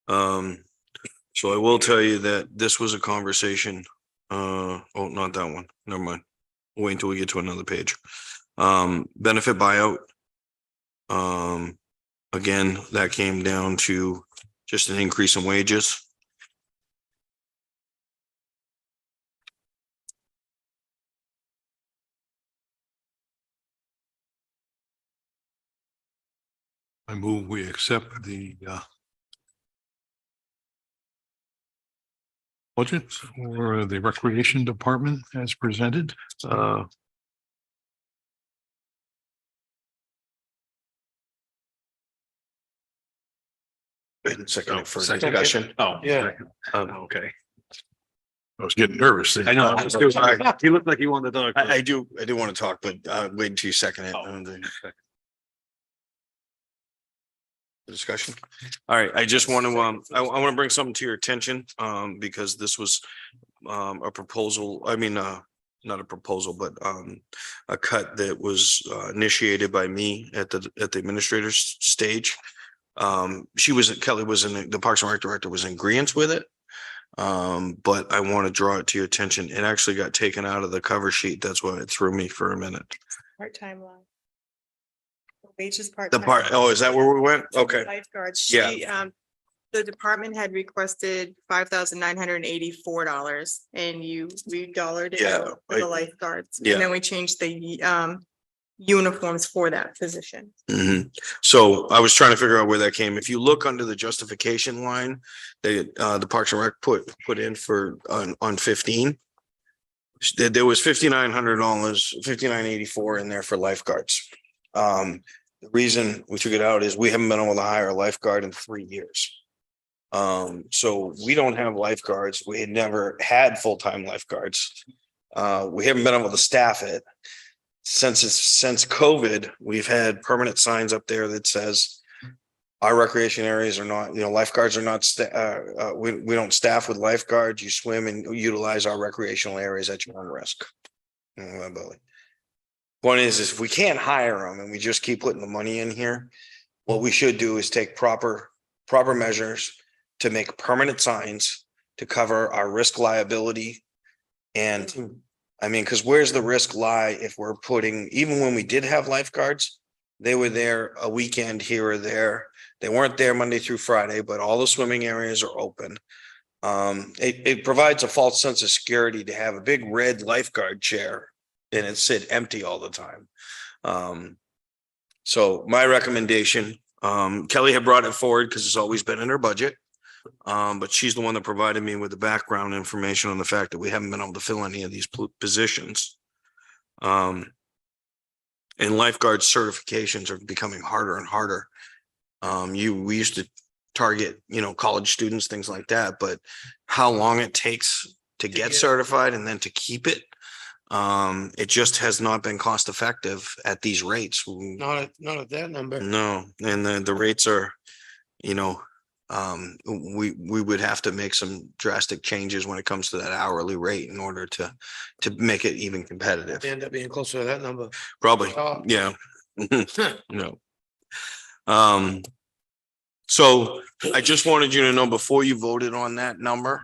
So I will tell you that this was a conversation. Oh, not that one. Never mind. Wait until we get to another page. Benefit buyout. Again, that came down to just an increase in wages. I move we accept the budget for the Recreation Department as presented. Second for Second. discussion. Oh, Yeah. okay. I was getting nervous. I know. He looked like he wanted to talk. I do want to talk, but wait until you second it. Oh, The discussion. All right, I just want to, I want to bring something to your attention, because this was a proposal, not a proposal, but a cut that was initiated by me at the administrator's stage. Kelly was the Parks and Rec director was in agreement with it. But I want to draw it to your attention. It actually got taken out of the cover sheet. That's why it threw me for a minute. Part-time line. Wages part. Oh, is that where we went? Okay. Lifeguards. Yeah. She, the department had requested $5,984 and we dollared it Yeah, out for the lifeguards. yeah. And then we changed the uniforms for that position. Mhm. So I was trying to figure out where that came. If you look under the justification line, the Parks and Rec put in for on 15. There was $5,900, $5,984 in there for lifeguards. The reason we took it out is we haven't been able to hire a lifeguard in 3 years. So we don't have lifeguards. We had never had full-time lifeguards. We haven't been able to staff it. Since COVID, we've had permanent signs up there that says our recreation areas are not, lifeguards are not, we don't staff with lifeguards. You swim and utilize our recreational areas at your own risk. One is if we can't hire them and we just keep putting the money in here, what we should do is take proper measures to make permanent signs to cover our risk liability. And because where's the risk lie if we're putting, even when we did have lifeguards, They were there a weekend here or there. They weren't there Monday through Friday, but all the swimming areas are open. It provides a false sense of security to have a big red lifeguard chair and it sit empty all the time. So my recommendation, Kelly had brought it forward because it's always been in her budget. But she's the one that provided me with the background information on the fact that we haven't been able to fill any of these positions. And lifeguard certifications are becoming harder and harder. We used to target, college students, things like that, but how long it takes to get certified and then to keep it, it just has not been cost effective at these rates. Not at that number. No, and the rates are, we would have to make some drastic changes when it comes to that hourly rate in order to make it even competitive. They end up being closer to that number. Probably, Oh. yeah. No. So I just wanted you to know before you voted on that number,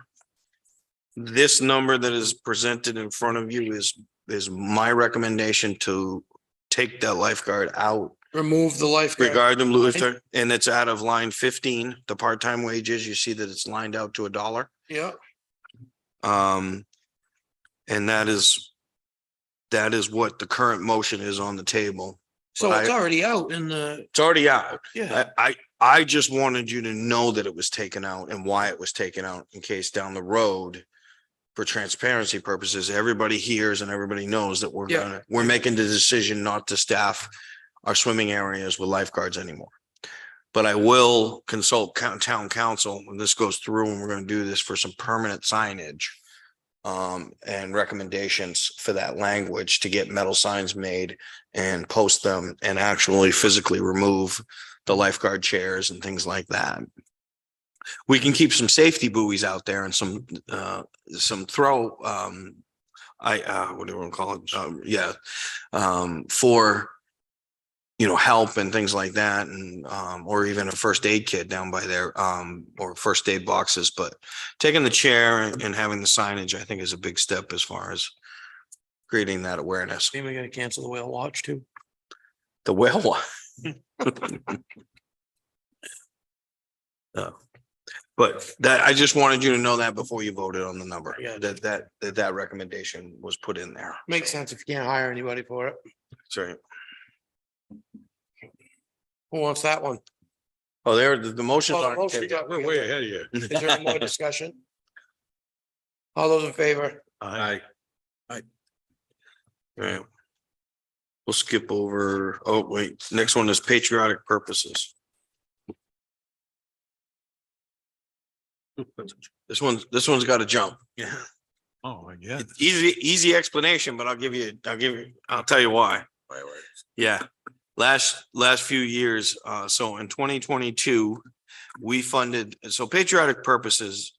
this number that is presented in front of you is my recommendation to take that lifeguard out. Remove the lifeguard. Regarding Luther, and it's out of line 15, the part-time wages, you see that it's lined out to $1. Yeah, And that is what the current motion is on the table. so it's already out in the, It's already out. yeah, I just wanted you to know that it was taken out and why it was taken out in case down the road, for transparency purposes, everybody hears and everybody knows that Yeah. we're making the decision not to staff our swimming areas with lifeguards anymore. But I will consult town council when this goes through, and we're going to do this for some permanent signage and recommendations for that language to get metal signs made and post them and actually physically remove the lifeguard chairs and things like that. We can keep some safety buoys out there and some throw, what do you want to call it? For, help and things like that. And, or even a first aid kit down by there, or first aid boxes, but taking the chair and having the signage, I think is a big step as far as creating that awareness. maybe we're gonna cancel the whale watch too. The whale one. But that, I just wanted you to know that before you voted on the number, Yeah. that recommendation was put in there. Makes sense if you can't hire anybody for it. Sorry. Who wants that one? Oh, the motion's Oh, the on. motion got- We're way ahead of you. Is there any more discussion? All those in favor? Aye. Right. We'll skip over, oh, wait, next one is patriotic purposes. This one's got to jump. Yeah. Oh, yeah. It's easy explanation, but I'll tell you why. Yeah, last few years, so in 2022, we funded, so patriotic purposes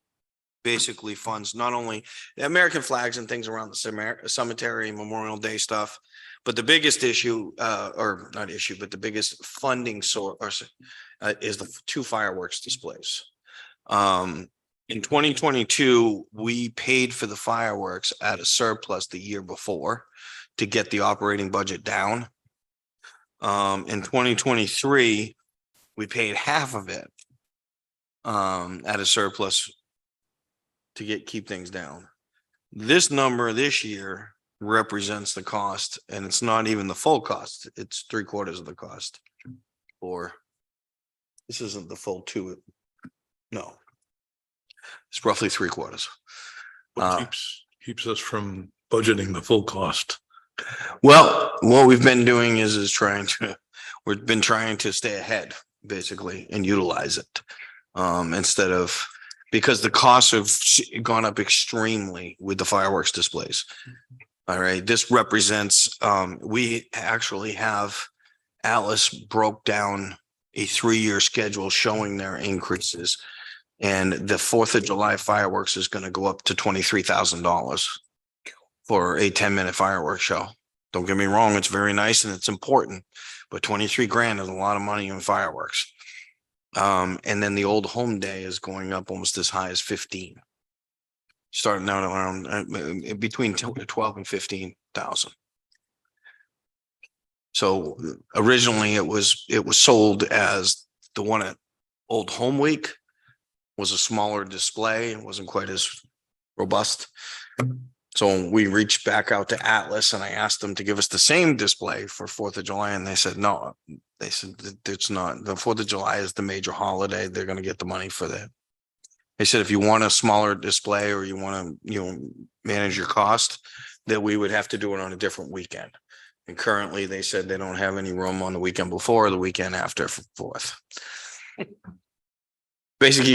basically funds not only the American flags and things around the cemetery, Memorial Day stuff, but the biggest issue, or not issue, but the biggest funding source is the 2 fireworks displays. In 2022, we paid for the fireworks at a surplus the year before to get the operating budget down. In 2023, we paid half of it at a surplus to keep things down. This number this year represents the cost, and it's not even the full cost. It's 3/4 of the cost. Or this isn't the full 2. No. It's roughly 3/4. What keeps us from budgeting the full cost? Well, what we've been doing is we've been trying to stay ahead basically and utilize it. Instead of, because the costs have gone up extremely with the fireworks displays. All right, this represents, we actually have, Alice broke down a 3-year schedule showing their increases. And the 4th of July fireworks is going to go up to $23,000 for a 10-minute fireworks show. Don't get me wrong, it's very nice and it's important, but 23 grand is a lot of money in fireworks. And then the old home day is going up almost as high as 15. Starting out around between 12 and 15,000. So originally it was sold as the one at Old Home Week was a smaller display. It wasn't quite as robust. So we reached back out to Atlas and I asked them to give us the same display for 4th of July. And they said, no, they said it's not. The 4th of July is the major holiday. They're going to get the money for that. They said, if you want a smaller display or you want to, manage your cost, that we would have to do it on a different weekend. And currently they said they don't have any room on the weekend before or the weekend after for 4th. Basically,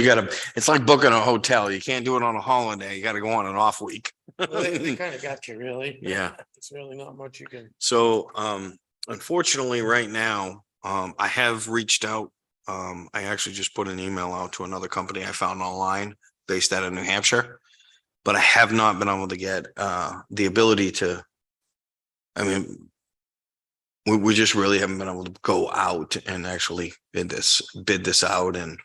it's like booking a hotel. You can't do it on a holiday. You got to go on an off week. They kind of got you, really. Yeah. It's really not much you can. So, unfortunately, right now, I have reached out. I actually just put an email out to another company I found online based out of New Hampshire, but I have not been able to get, the ability to, I mean, we just really haven't been able to go out and actually bid this out and,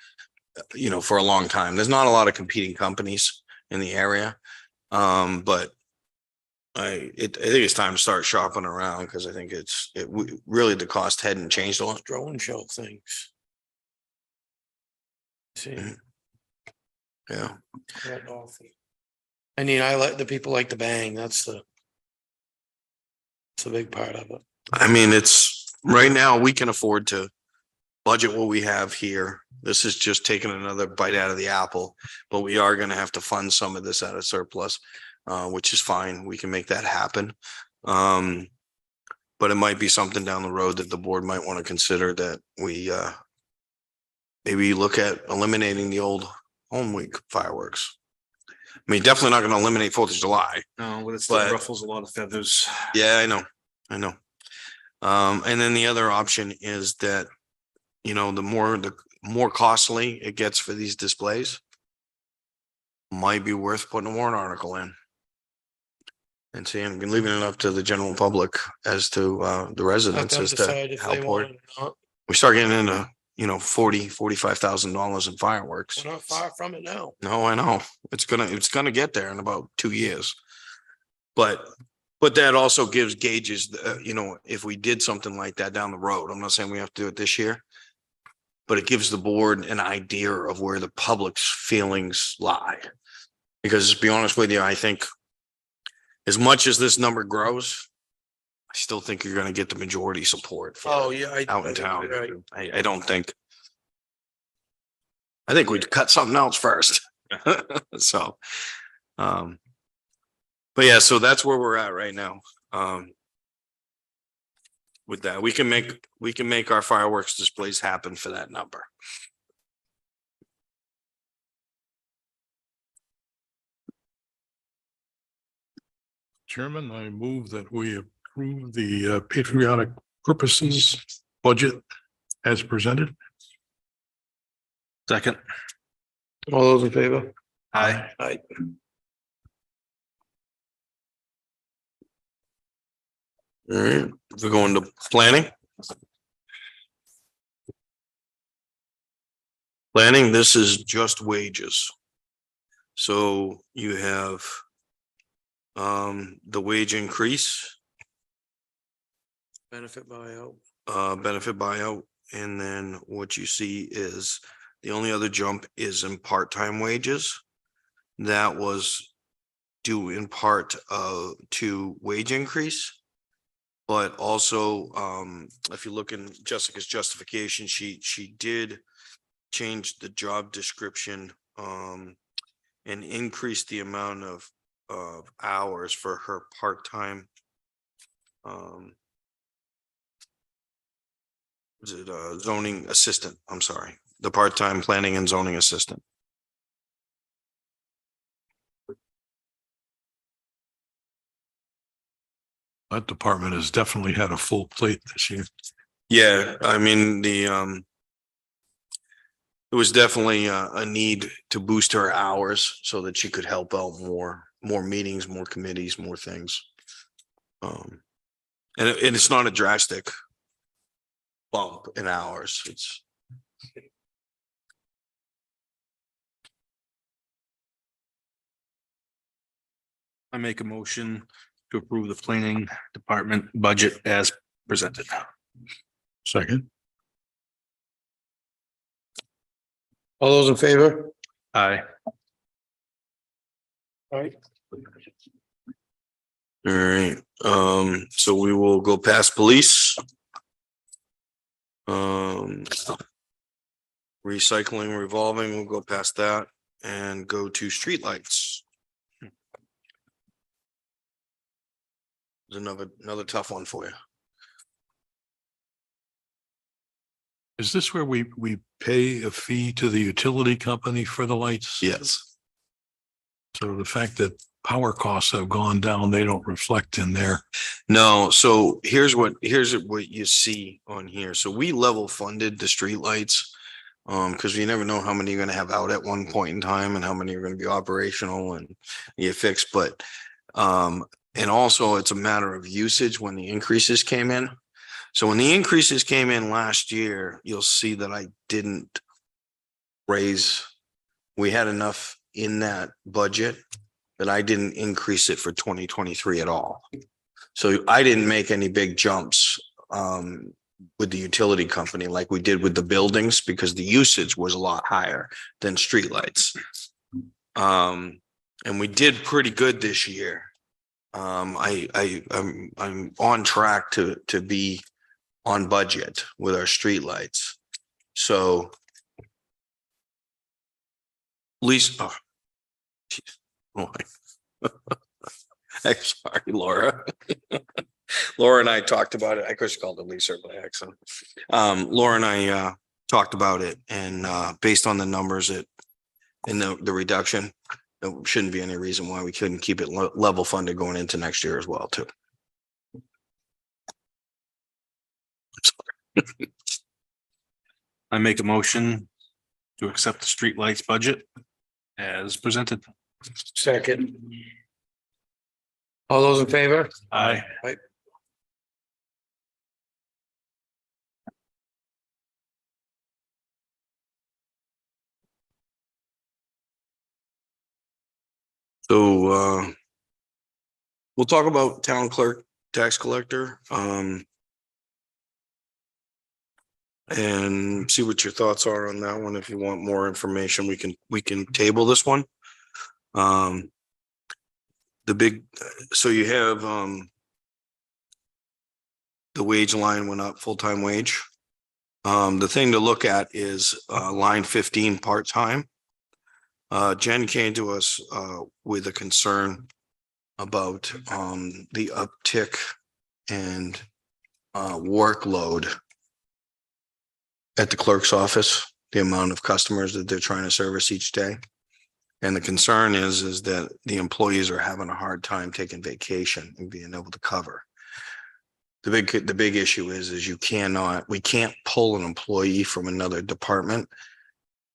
for a long time. There's not a lot of competing companies in the area. But I think it's time to start shopping around because I think really the cost hadn't changed a lot. Drone show things. See. Mhm. Yeah. Right off. I mean, I like the people like the bang. That's the big part of it. I mean, it's right now we can afford to budget what we have here. This is just taking another bite out of the apple, but we are going to have to fund some of this out of surplus, which is fine. We can make that happen. But it might be something down the road that the board might want to consider that we maybe look at eliminating the Old Home Week fireworks. I mean, definitely not going to eliminate 4th of July. No, but it still But- ruffles a lot of feathers. Yeah, I know. And then the other option is that, the more costly it gets for these displays, might be worth putting a warrant article in. And seeing, leaving it up to the general public as to the Let residents them as to decide if how they poor. want it or not. We start getting into, $45,000 in fireworks. We're not far from it now. No, I know. It's gonna get there in about 2 years. But that also gives gauges, if we did something like that down the road, I'm not saying we have to do it this year. But it gives the board an idea of where the public's feelings lie. Because to be honest with you, I think as much as this number grows, I still think you're gonna get the majority support for Oh, it yeah. out in town. Right. I don't think. I think we'd cut something else first. So, but yeah, so that's where we're at right now. With that, we can make our fireworks displays happen for that number. Chairman, I move that we approve the patriotic purposes budget as presented. Second. All those in favor? Aye. Aye. All right, if we're going to planning. Planning, this is just wages. So you have the wage increase, Benefit buyout. benefit buyout, and then what you see is the only other jump is in part-time wages. That was due in part to wage increase. But also, if you look in Jessica's justification sheet, she did change the job description and increase the amount of hours for her part-time. Is it zoning assistant? I'm sorry, the part-time planning and zoning assistant. That department has definitely had a full plate this year. Yeah, I mean, it was definitely a need to boost her hours so that she could help out more meetings, more committees, more things. And it's not a drastic bump in hours. It's I make a motion to approve the planning department budget as presented. Second. All those in favor? Aye. Right. All right, so we will go past police. Recycling revolving, we'll go past that and go to streetlights. There's another tough one for you. Is this where we pay a fee to the utility company for the lights? Yes. So the fact that power costs have gone down, they don't reflect in there. No, so here's what you see on here. So we level funded the streetlights. Because you never know how many you're gonna have out at one point in time and how many are gonna be operational and get fixed, but and also it's a matter of usage when the increases came in. So when the increases came in last year, you'll see that I didn't raise. We had enough in that budget that I didn't increase it for 2023 at all. So I didn't make any big jumps with the utility company like we did with the buildings because the usage was a lot higher than streetlights. And we did pretty good this year. I'm on track to be on budget with our streetlights. So least, oh, geez. Oh my. I'm sorry, Laura. Laura and I talked about it. I could have called it Lisa by accident. Laura and I talked about it, and based on the numbers in the reduction, there shouldn't be any reason why we couldn't keep it level funded going into next year as well, too. I make a motion to accept the streetlights budget as presented. Second. All those in favor? Aye. So we'll talk about town clerk, tax collector, and see what your thoughts are on that one. If you want more information, we can table this one. So you have the wage line went up, full-time wage. The thing to look at is line 15 part-time. Jen came to us with a concern about the uptick and workload at the clerk's office, the amount of customers that they're trying to service each day. And the concern is that the employees are having a hard time taking vacation and being able to cover. The big issue is we can't pull an employee from another department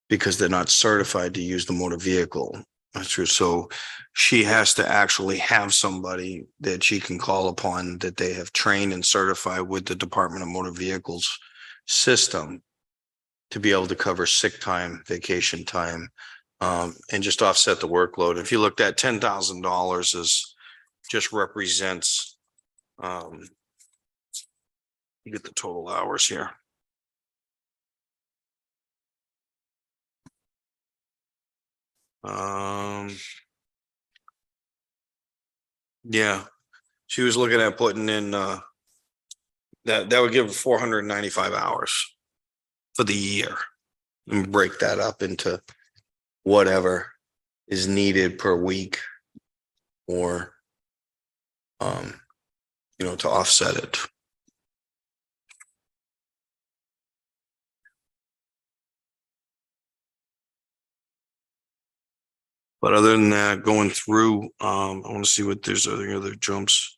because they're not certified to use the motor vehicle. That's true. So she has to actually have somebody that she can call upon that they have trained and certified with the Department of Motor Vehicles system to be able to cover sick time, vacation time, and just offset the workload. If you looked at $10,000 is just represents, you get the total hours here. Yeah, she was looking at putting in that would give 495 hours for the year, and break that up into whatever is needed per week, or to offset it. But other than that, going through, I want to see what there's other jumps.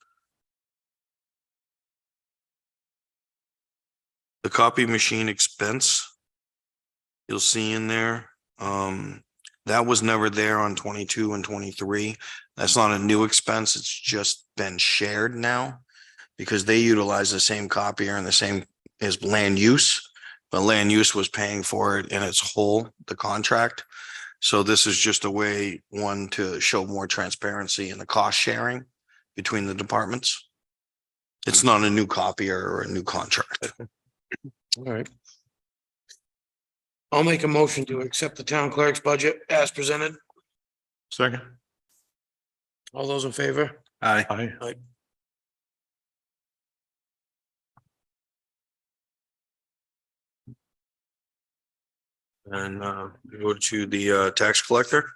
The copy machine expense, you'll see in there, that was never there on 22 and 23. That's not a new expense. It's just been shared now because they utilize the same copier and the same as land use, but land use was paying for it in its whole, the contract. So this is just a way, one, to show more transparency in the cost sharing between the departments. It's not a new copier or a new contract. All right. I'll make a motion to accept the town clerk's budget as presented. Second. All those in favor? Aye. Aye. And go to the tax collector.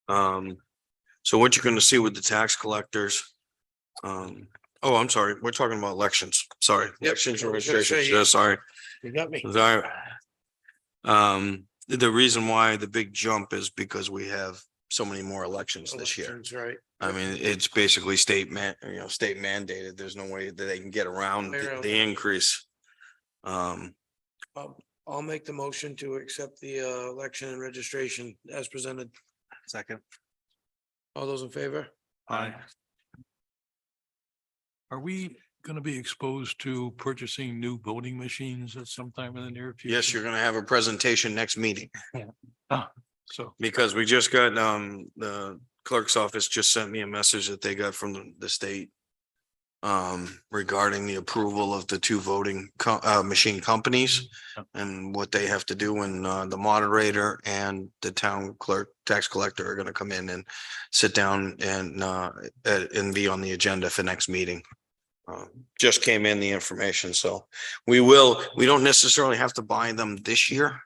So what you're gonna see with the tax collectors. Oh, I'm sorry, we're talking about elections. Sorry. Elections and I was gonna say, registrations. Yeah, sorry. You got me. Sorry. The reason why the big jump is because we have so many more elections this year. Elections, right. I mean, it's basically state mandated. There's no way that they can get around the increase. I'll make the motion to accept the election and registration as presented. Second. All those in favor? Aye. Are we gonna be exposed to purchasing new voting machines at some time in the near future? Yes, you're gonna have a presentation next meeting So, because we just got, the clerk's office just sent me a message that they got from the state. Regarding the approval of the two voting machine companies and what they have to do, and the moderator and the town clerk, tax collector are gonna come in and sit down and be on the agenda for next meeting. Just came in the information, so we don't necessarily have to buy them this year,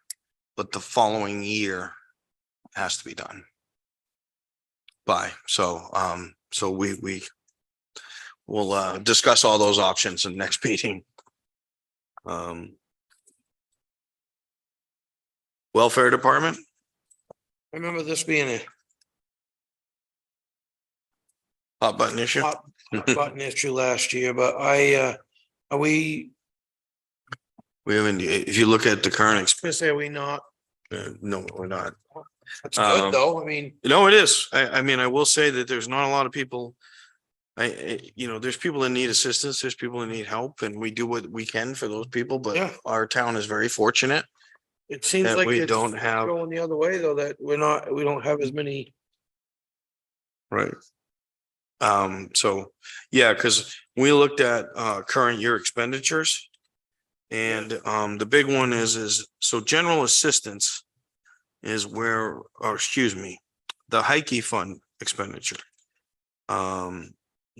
but the following year has to be done. So we'll discuss all those options in next meeting. Welfare Department, I remember this being a hot button issue. hot button issue last year, but are we, We haven't, if you look at the current, gonna say, are we not? no, we're not. That's good though. I mean, No, it is. I mean, I will say that there's not a lot of people. There's people that need assistance, there's people that need help, and we do what we can for those people, Yeah. but our town is very fortunate. it seems That like we it's don't have- going the other way though, that we don't have as many. Right. So, yeah, because we looked at current year expenditures. And the big one is so general assistance is where, or excuse me, the Heike Fund expenditure.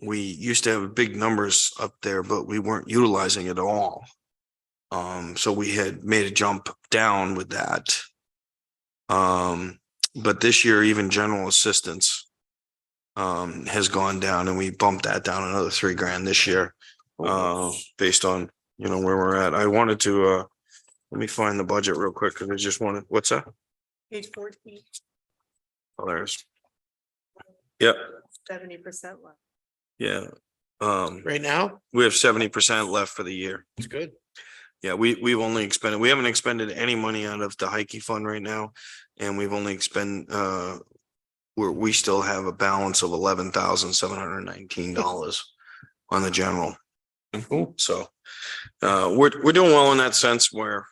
We used to have big numbers up there, but we weren't utilizing it all. So we had made a jump down with that. But this year, even general assistance has gone down, and we bumped that down another $3,000 this year. Based on, where we're at. I wanted to, let me find the budget real quick, because I just wanted, what's that? Page 14, Oh, there's. Yep, 70% left. yeah. Right now, We have 70% left for the year. it's good. Yeah, we haven't expended any money out of the Heike Fund right now. And we've only we still have a balance of $11,719 on the general. So, we're doing well in that sense where,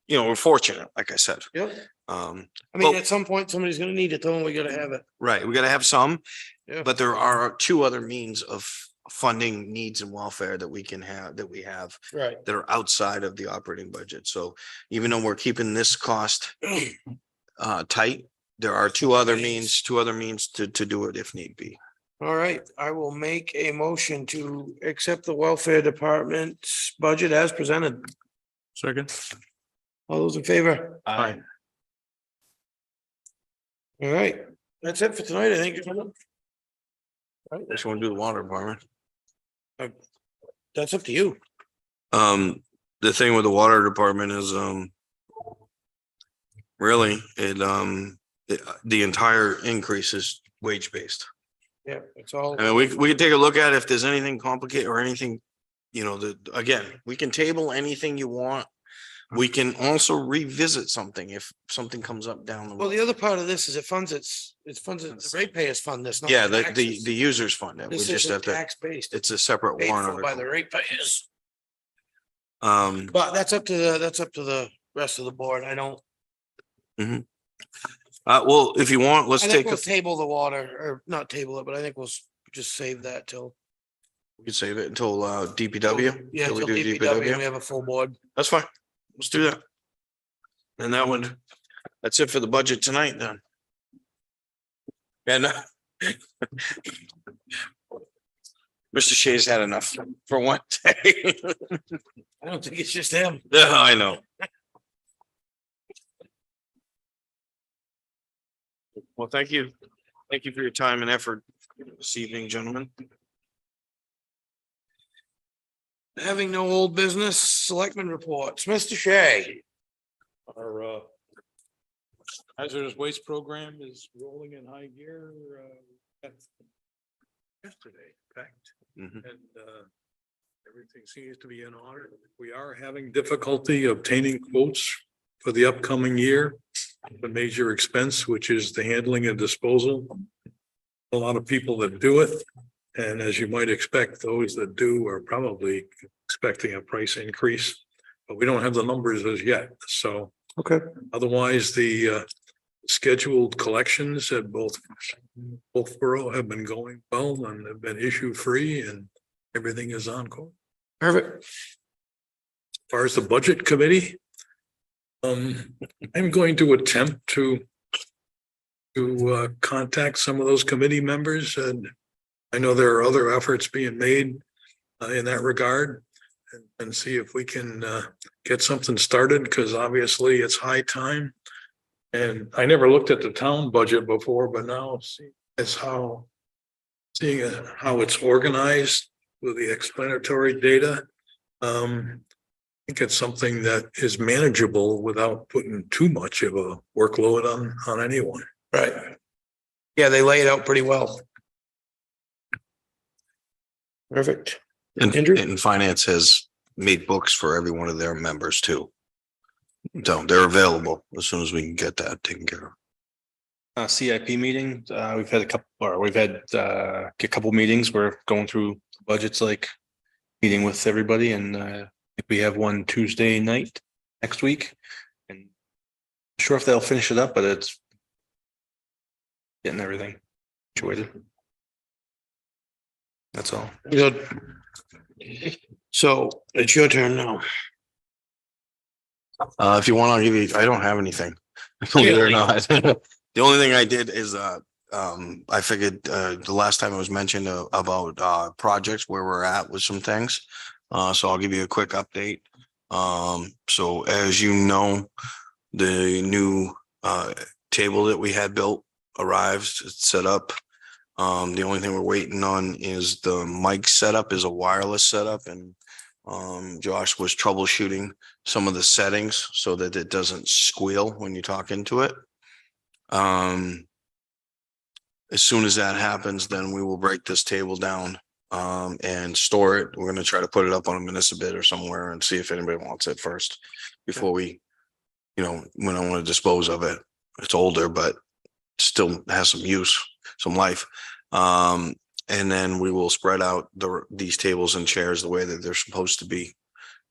we're fortunate, like I said. Yep. I I mean, at some point, somebody's gonna need it though, and we gotta have it. Right, we gotta have some, Yeah. but there are two other means of funding needs and welfare that we have Right. that are outside of the operating budget. So even though we're keeping this cost tight, there are two other means to do it if need be. All right, I will make a motion to accept the welfare department's budget as presented. second. All those in favor? Aye. All right, that's it for tonight, I think. gentlemen. Just want to do the water department. That's up to you. The thing with the water department is, really, the entire increase is wage based. Yeah, it's all. I mean, we can take a look at if there's anything complicated or anything, again, we can table anything you want. We can also revisit something if something comes up down the Well, road. the other part of this is it funds the ratepayers fund this. not Yeah, the the taxes. users fund it. We This just have isn't to, tax based. it's a separate Paid warrant for by the article. ratepayers. But But that's up to the rest of the board. I don't, well, if you want, let's I think take we'll a, table the water, or not table it, but I think we'll Just save that till. We could save it until DPW. Yeah, Till we till do DPW, we have a full board. That's fine. Let's do that. And that's it for the budget tonight then. And Mr. Shea's had enough for one day. I don't think it's just him. Yeah, I know. Well, thank you. Thank you for your time and effort this evening, gentlemen. Having no old business, selectmen reports, Mr. Shea. Our hazardous waste program is rolling in high gear. Yesterday, in fact, Mhm. and everything seems to be in order. We are having difficulty obtaining quotes for the upcoming year. The major expense, which is the handling and disposal. A lot of people that do it. And as you might expect, those that do are probably expecting a price increase. But we don't have the numbers as yet, so. Okay. Otherwise, the scheduled collections at both borough have been going well and have been issue free and everything is on course. Perfect. As far as the budget committee, I'm going to attempt to contact some of those committee members, and I know there are other efforts being made in that regard, and see if we can get something started, because obviously it's high time. And I never looked at the town budget before, but now seeing how it's organized with the explanatory data. I think it's something that is manageable without putting too much of a workload on anyone. Right. Yeah, they lay it out pretty well. Perfect. And, Andrew? and finance has made books for every one of their members too. So they're available as soon as we can get that taken care of. CIP meeting, we've had a couple meetings. We're going through budgets, like meeting with everybody, and we have one Tuesday night next week. And I'm sure if they'll finish it up, but it's getting everything situated. That's all. Good. So it's your turn now. If you want, I'll give you, I don't have anything. Believe it or not. The only thing I did is, I figured, the last time it was mentioned about, projects where we're at with some things. So I'll give you a quick update. So as you know, the new, table that we had built arrives, it's set up. The only thing we're waiting on is the mic setup is a wireless setup, and Josh was troubleshooting some of the settings so that it doesn't squeal when you talk into it. As soon as that happens, then we will break this table down and store it. We're going to try to put it up on a municipal or somewhere and see if anybody wants it first before we don't want to dispose of it. It's older, but still has some use, some life. And then we will spread out these tables and chairs the way that they're supposed to be,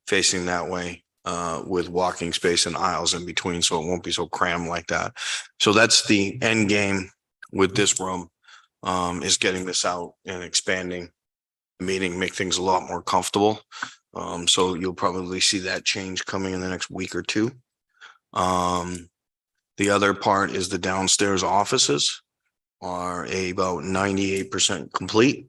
facing that way, with walking space and aisles in between, so it won't be so crammed like that. So that's the end game with this room, is getting this out and expanding the meeting, make things a lot more comfortable. So you'll probably see that change coming in the next week or two. The other part is the downstairs offices are about 98% complete.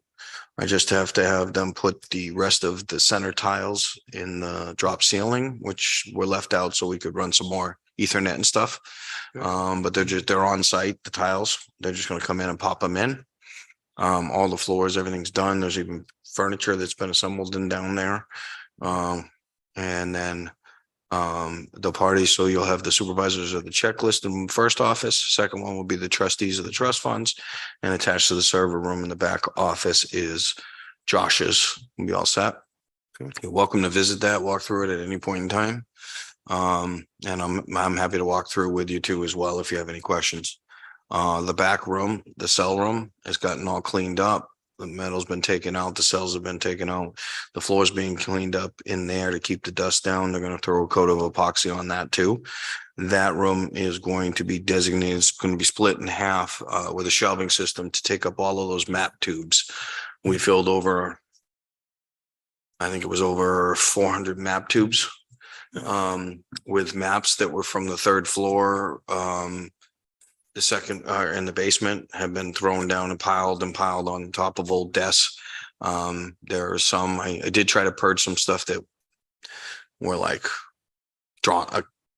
I just have to have them put the rest of the center tiles in the drop ceiling, which were left out so we could run some more Ethernet and stuff. But they're on site, the tiles. They're just going to come in and pop them in. All the floors, everything's done. There's even furniture that's been assembled in down there. And then the party, so you'll have the supervisors of the checklist in the first office. Second one will be the trustees of the trust funds, and attached to the server room in the back office is Josh's. We'll be all set. You're welcome to visit that, walk through it at any point in time. And I'm happy to walk through with you too as well if you have any questions. The back room, the cell room, has gotten all cleaned up. The metal's been taken out, the cells have been taken out, the floor's being cleaned up in there to keep the dust down. They're gonna throw a coat of epoxy on that too. That room is going to be designated, it's going to be split in half with a shelving system to take up all of those map tubes. We filled over, I think it was over 400 map tubes with maps that were from the third floor. The second in the basement have been thrown down and piled on top of old desks. There are some, I did try to purge some stuff that were like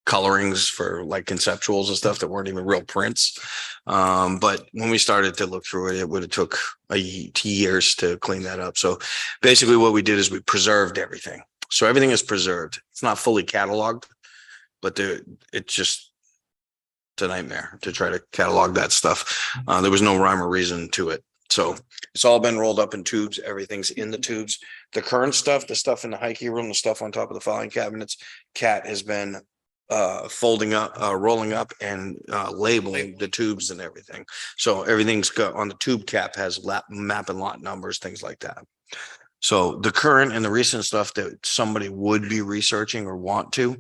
colorings for like conceptuals and stuff that weren't even real prints. But when we started to look through it, it would have took years to clean that up. So basically what we did is we preserved everything. So everything is preserved. It's not fully cataloged, but it's a nightmare to try to catalog that stuff. There was no rhyme or reason to it. So it's all been rolled up in tubes. Everything's in the tubes. The current stuff, the stuff in the high key room, the stuff on top of the filing cabinets, Cat has been folding up, rolling up and labeling the tubes and everything. So everything's got on the tube cap has map and lot numbers, things like that. So the current and the recent stuff that somebody would be researching or want to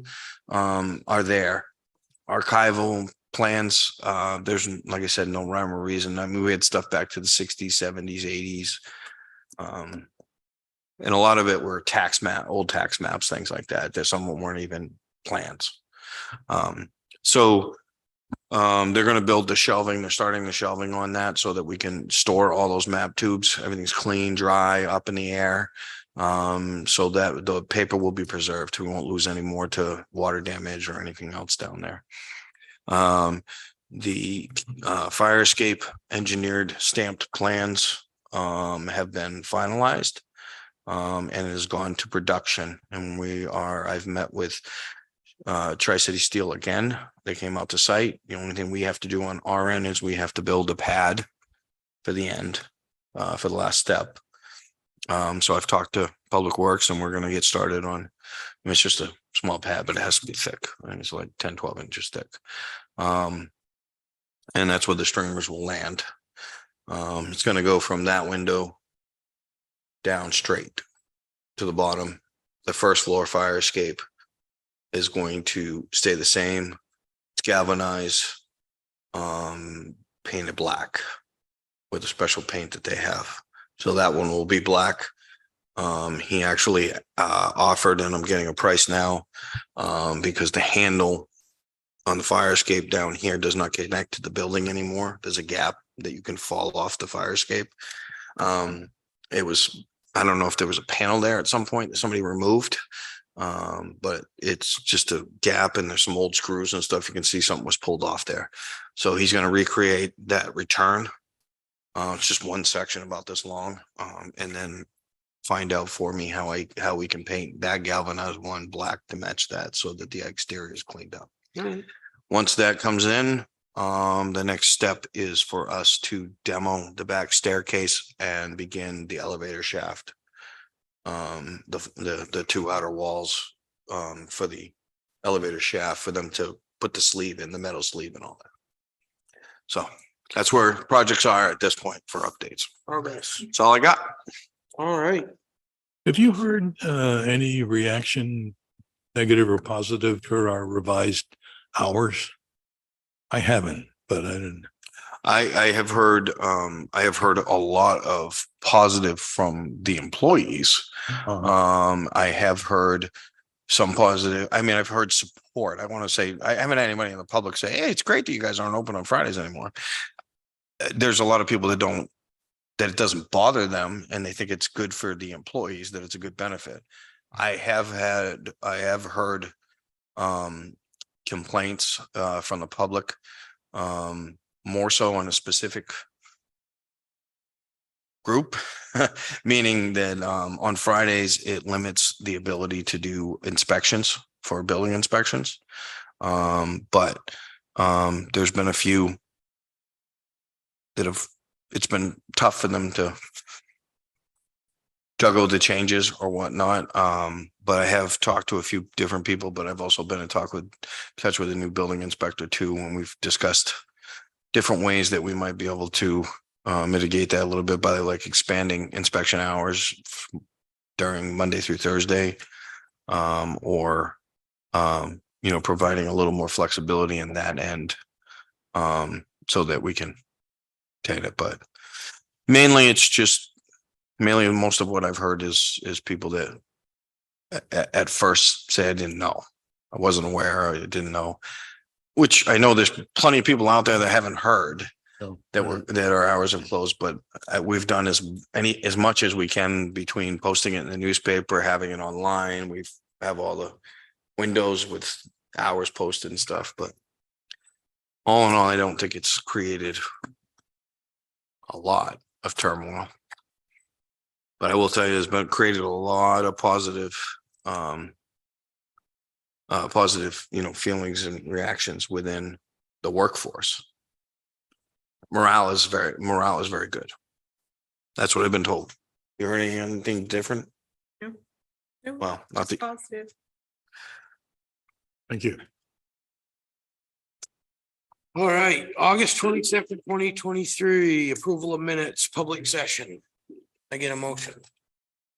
are there. Archival plans, there's, like I said, no rhyme or reason. I mean, we had stuff back to the 60s, 70s, 80s. And a lot of it were old tax maps, things like that. There's some of them weren't even plans. So they're going to build the shelving. They're starting the shelving on that so that we can store all those map tubes. Everything's clean, dry, up in the air. So that the paper will be preserved. We won't lose any more to water damage or anything else down there. The fire escape engineered stamped plans have been finalized and it has gone to production. And I've met with Tri-City Steel again. They came out to site. The only thing we have to do on our end is we have to build a pad for the end, for the last step. So I've talked to Public Works and we're going to get started on, I mean, it's just a small pad, but it has to be thick. I think it's like 10, 12 inches thick. And that's where the streamers will land. It's going to go from that window down straight to the bottom. The first floor fire escape is going to stay the same. It's galvanized, painted black with a special paint that they have. So that one will be black. He actually offered, and I'm getting a price now, because the handle on the fire escape down here does not connect to the building anymore. There's a gap that you can fall off the fire escape. I don't know if there was a panel there at some point that somebody removed, but it's just a gap and there's some old screws and stuff. You can see something was pulled off there. So he's going to recreate that return. It's just one section about this long, and then find out for me how we can paint that galvanized one black to match that so that the exterior is cleaned up. Once that comes in, the next step is for us to demo the back staircase and begin the elevator shaft. The two outer walls for the elevator shaft for them to put the sleeve in, the metal sleeve and all that. So that's where projects are at this point for updates. Progress. That's all I got. All right. Have you heard any reaction, negative or positive, for our revised hours? I haven't, but I didn't. I have heard a lot of positive from the employees. I have heard some positive. I mean, I've heard support. I want to say I haven't had anybody in the public say, "Hey, it's great that you guys aren't open on Fridays anymore." There's a lot of people that it doesn't bother them and they think it's good for the employees, that it's a good benefit. I have heard complaints from the public, more so on a specific group, meaning that on Fridays it limits the ability to do inspections for building inspections. But there's been a few that it's been tough for them to juggle the changes or whatnot. But I have talked to a few different people, but I've also been in touch with a new building inspector too, when we've discussed different ways that we might be able to mitigate that a little bit by like expanding inspection hours during Monday through Thursday. Or, providing a little more flexibility in that end. So that we can take it, but mainly most of what I've heard is people that at first say I didn't know. I wasn't aware, I didn't know, which I know there's plenty of people out there that haven't heard that our hours have closed, but we've done as much as we can between posting it in the newspaper, having it online. We have all the windows with hours posted and stuff, but all in all, I don't think it's created a lot of turmoil. But I will tell you, it's been created a lot of positive, feelings and reactions within the workforce. Morale is very good. That's what I've been told. You heard anything different? No. Well, not the, Positive. Thank you. All right, August 22nd, 2023, approval of minutes, public session. I get a motion.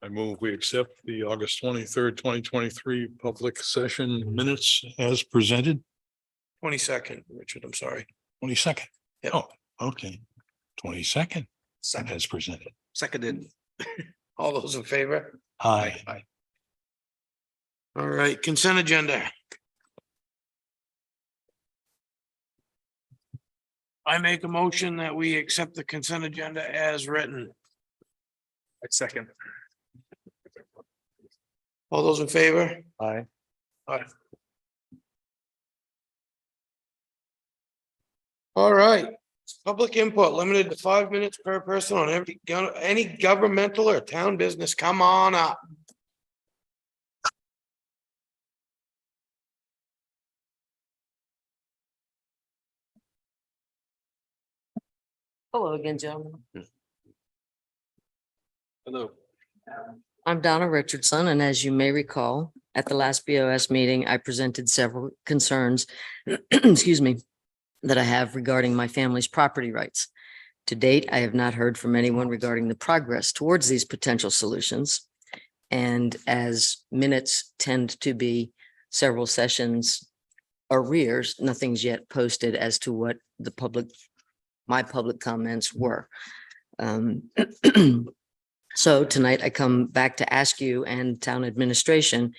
I move we accept the August 23rd, 2023 public session minutes as presented. 22nd, Richard, I'm sorry. 22nd. Yep. Oh, okay. 22nd Second, as presented. seconded. All those in favor? Aye. All right, consent agenda. I make a motion that we accept the consent agenda as written. Second. All those in favor? Aye. Aye. All right, public input limited to 5 minutes per person on any governmental or town business. Come on up. Hello again, gentlemen. Hello. I'm Donna Richardson, and as you may recall, at the last BOS meeting, I presented several concerns, excuse me, that I have regarding my family's property rights. To date, I have not heard from anyone regarding the progress towards these potential solutions. And as minutes tend to be several sessions arrears, nothing's yet posted as to what my public comments were. So tonight I come back to ask you and town administration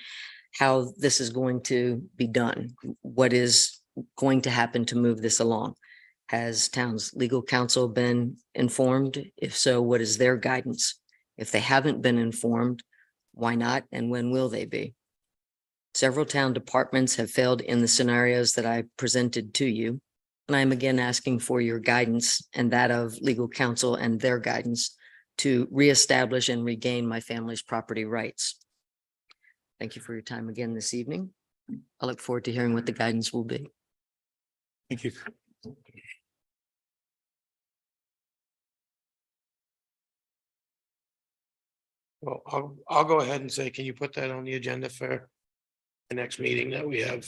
how this is going to be done. What is going to happen to move this along? Has town's legal counsel been informed? If so, what is their guidance? If they haven't been informed, why not? And when will they be? Several town departments have failed in the scenarios that I presented to you. And I'm again asking for your guidance and that of legal counsel and their guidance to reestablish and regain my family's property rights. Thank you for your time again this evening. I look forward to hearing what the guidance will be. Thank you. Well, I'll go ahead and say, can you put that on the agenda for the next meeting that we have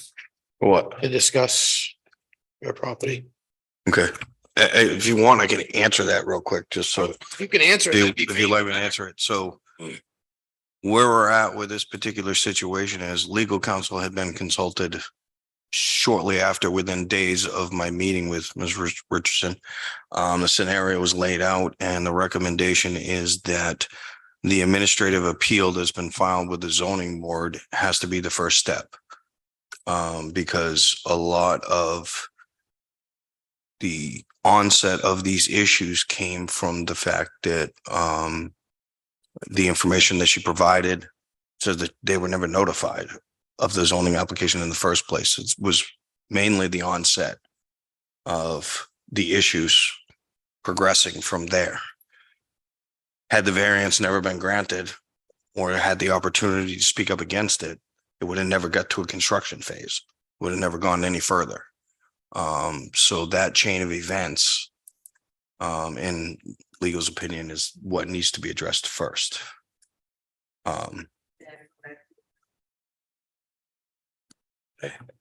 what? to discuss your property? Okay. If you want, I can answer that real quick, just so You can answer it. that'd be if you'd like me to answer it. So where we're at with this particular situation is legal counsel had been consulted shortly after, within days of my meeting with Ms. Richardson. The scenario was laid out and the recommendation is that the administrative appeal that's been filed with the zoning board has to be the first step. Because a lot of the onset of these issues came from the fact that the information that she provided says that they were never notified of the zoning application in the first place. It was mainly the onset of the issues progressing from there. Had the variance never been granted or had the opportunity to speak up against it, it would have never got to a construction phase, would have never gone any further. So that chain of events, in legal's opinion, is what needs to be addressed first.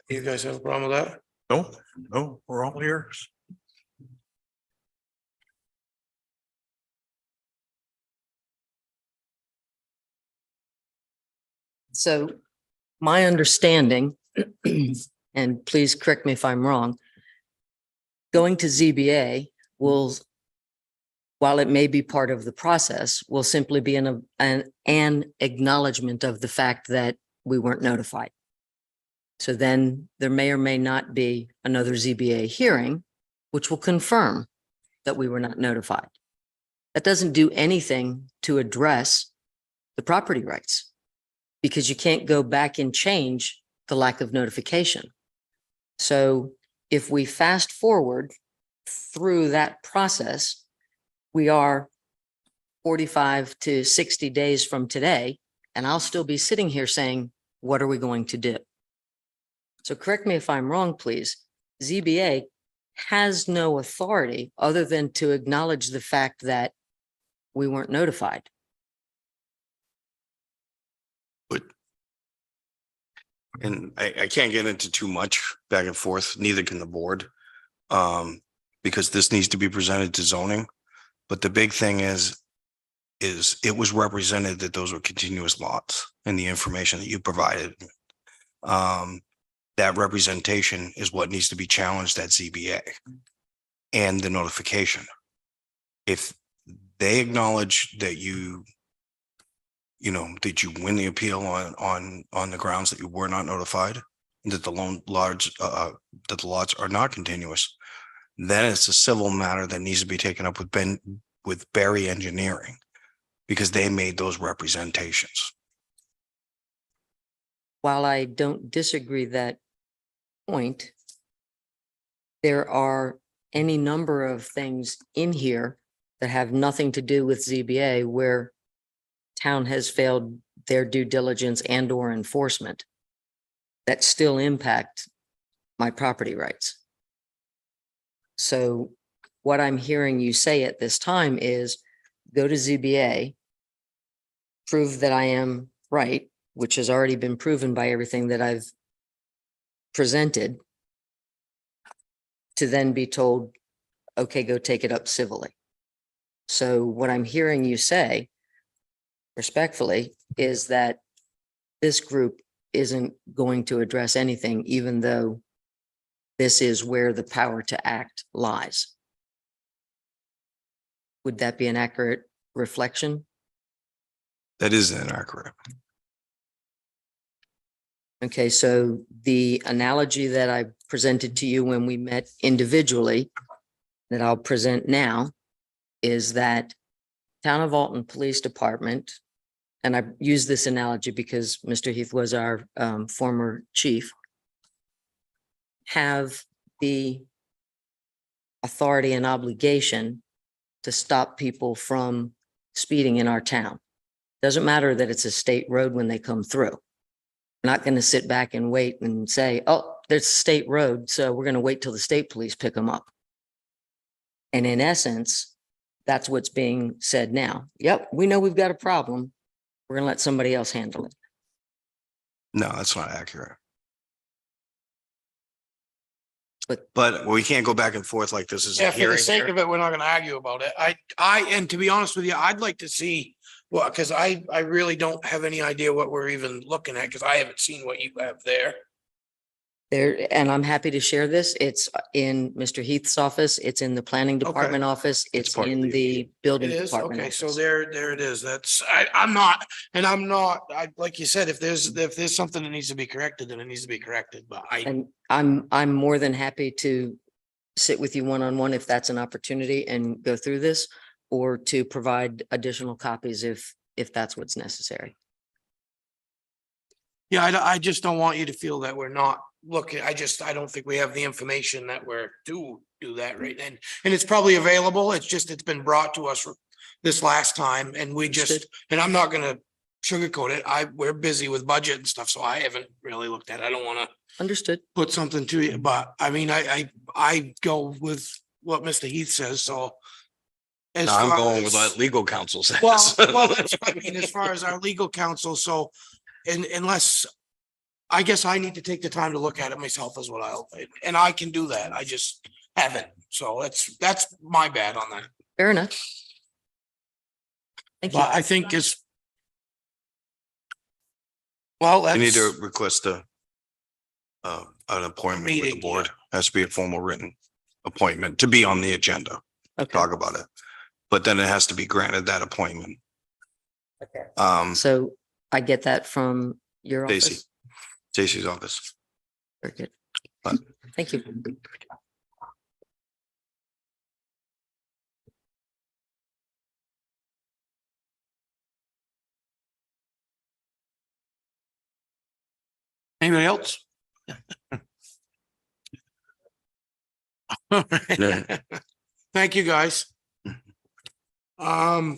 You guys have a problem with that? No, we're all ears. So my understanding, and please correct me if I'm wrong, going to ZBA will, while it may be part of the process, will simply be an acknowledgement of the fact that we weren't notified. So then there may or may not be another ZBA hearing, which will confirm that we were not notified. That doesn't do anything to address the property rights, because you can't go back and change the lack of notification. So if we fast forward through that process, we are 45 to 60 days from today, and I'll still be sitting here saying, what are we going to do? So correct me if I'm wrong, please. ZBA has no authority other than to acknowledge the fact that we weren't notified. And I can't get into too much back and forth, neither can the board. Because this needs to be presented to zoning. But the big thing is it was represented that those were continuous lots in the information that you provided. That representation is what needs to be challenged at ZBA and the notification. If they acknowledge that you win the appeal on the grounds that you were not notified, and that the that the lots are not continuous, then it's a civil matter that needs to be taken up with Berry Engineering, because they made those representations. While I don't disagree that point, there are any number of things in here that have nothing to do with ZBA where town has failed their due diligence and or enforcement that still impact my property rights. So what I'm hearing you say at this time is go to ZBA, prove that I am right, which has already been proven by everything that I've presented, to then be told, okay, go take it up civilly. So what I'm hearing you say respectfully is that this group isn't going to address anything, even though this is where the power to act lies. Would that be an accurate reflection? That is inaccurate. Okay, so the analogy that I presented to you when we met individually, that I'll present now, is that Town of Alton Police Department, and I use this analogy because Mr. Heath was our former chief, have the authority and obligation to stop people from speeding in our town. Doesn't matter that it's a state road when they come through. We're not going to sit back and wait and say, oh, there's a state road, so we're going to wait till the state police pick them up. And in essence, that's what's being said now. Yep, we know we've got a problem. We're going to let somebody else handle it. No, that's not accurate. But we can't go back and forth like this is a Yeah, for the hearing sake here. of it, we're not gonna argue about it. And to be honest with you, I'd like to see, well, because I really don't have any idea what we're even looking at, because I haven't seen what you have there. there, and I'm happy to share this. It's in Mr. Heath's office. It's in the planning department office. It's part of in the- the building It is, department. okay, so office. there it is. Like you said, if there's something that needs to be corrected, then it needs to be corrected, but And I'm more than happy to sit with you one-on-one if that's an opportunity and go through this, or to provide additional copies if that's what's necessary. yeah, I just don't want you to feel that we're not looking. I don't think we have the information that we're do that right then. And it's probably available. It's been brought to us this last time, and Understood. and I'm not gonna sugarcoat it. We're busy with budget and stuff, so I haven't really looked at it. I don't wanna Understood. put something to you, but I mean, I go with what Mr. Heath says, so. as No, I'm far going with as- what legal counsel says. well, that's what I mean, as far as our legal counsel, so, unless, I guess I need to take the time to look at it myself as well, and I can do that, I just haven't, so that's my bad on that. Fair enough. Thank you. But I think Well, You need to that's, request an appointment with the Meeting, board. Has to be a formal written appointment to be on the agenda, Okay, talk about it. But then it has to be granted that appointment. okay. So So I get that from your Stacy, office? Stacy's office. Very good. But- Thank you. anybody else? All right. Yeah. Thank you, guys. All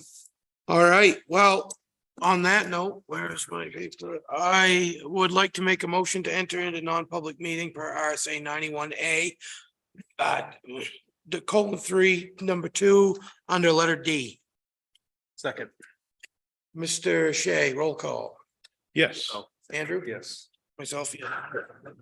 right, well, on that note, where's my paper? I would like to make a motion to enter into non-public meeting per RSA 91A. The :3, number 2, under letter D. Second. Mr. Shea, roll call. Yes. Andrew? Yes. Myself, yeah.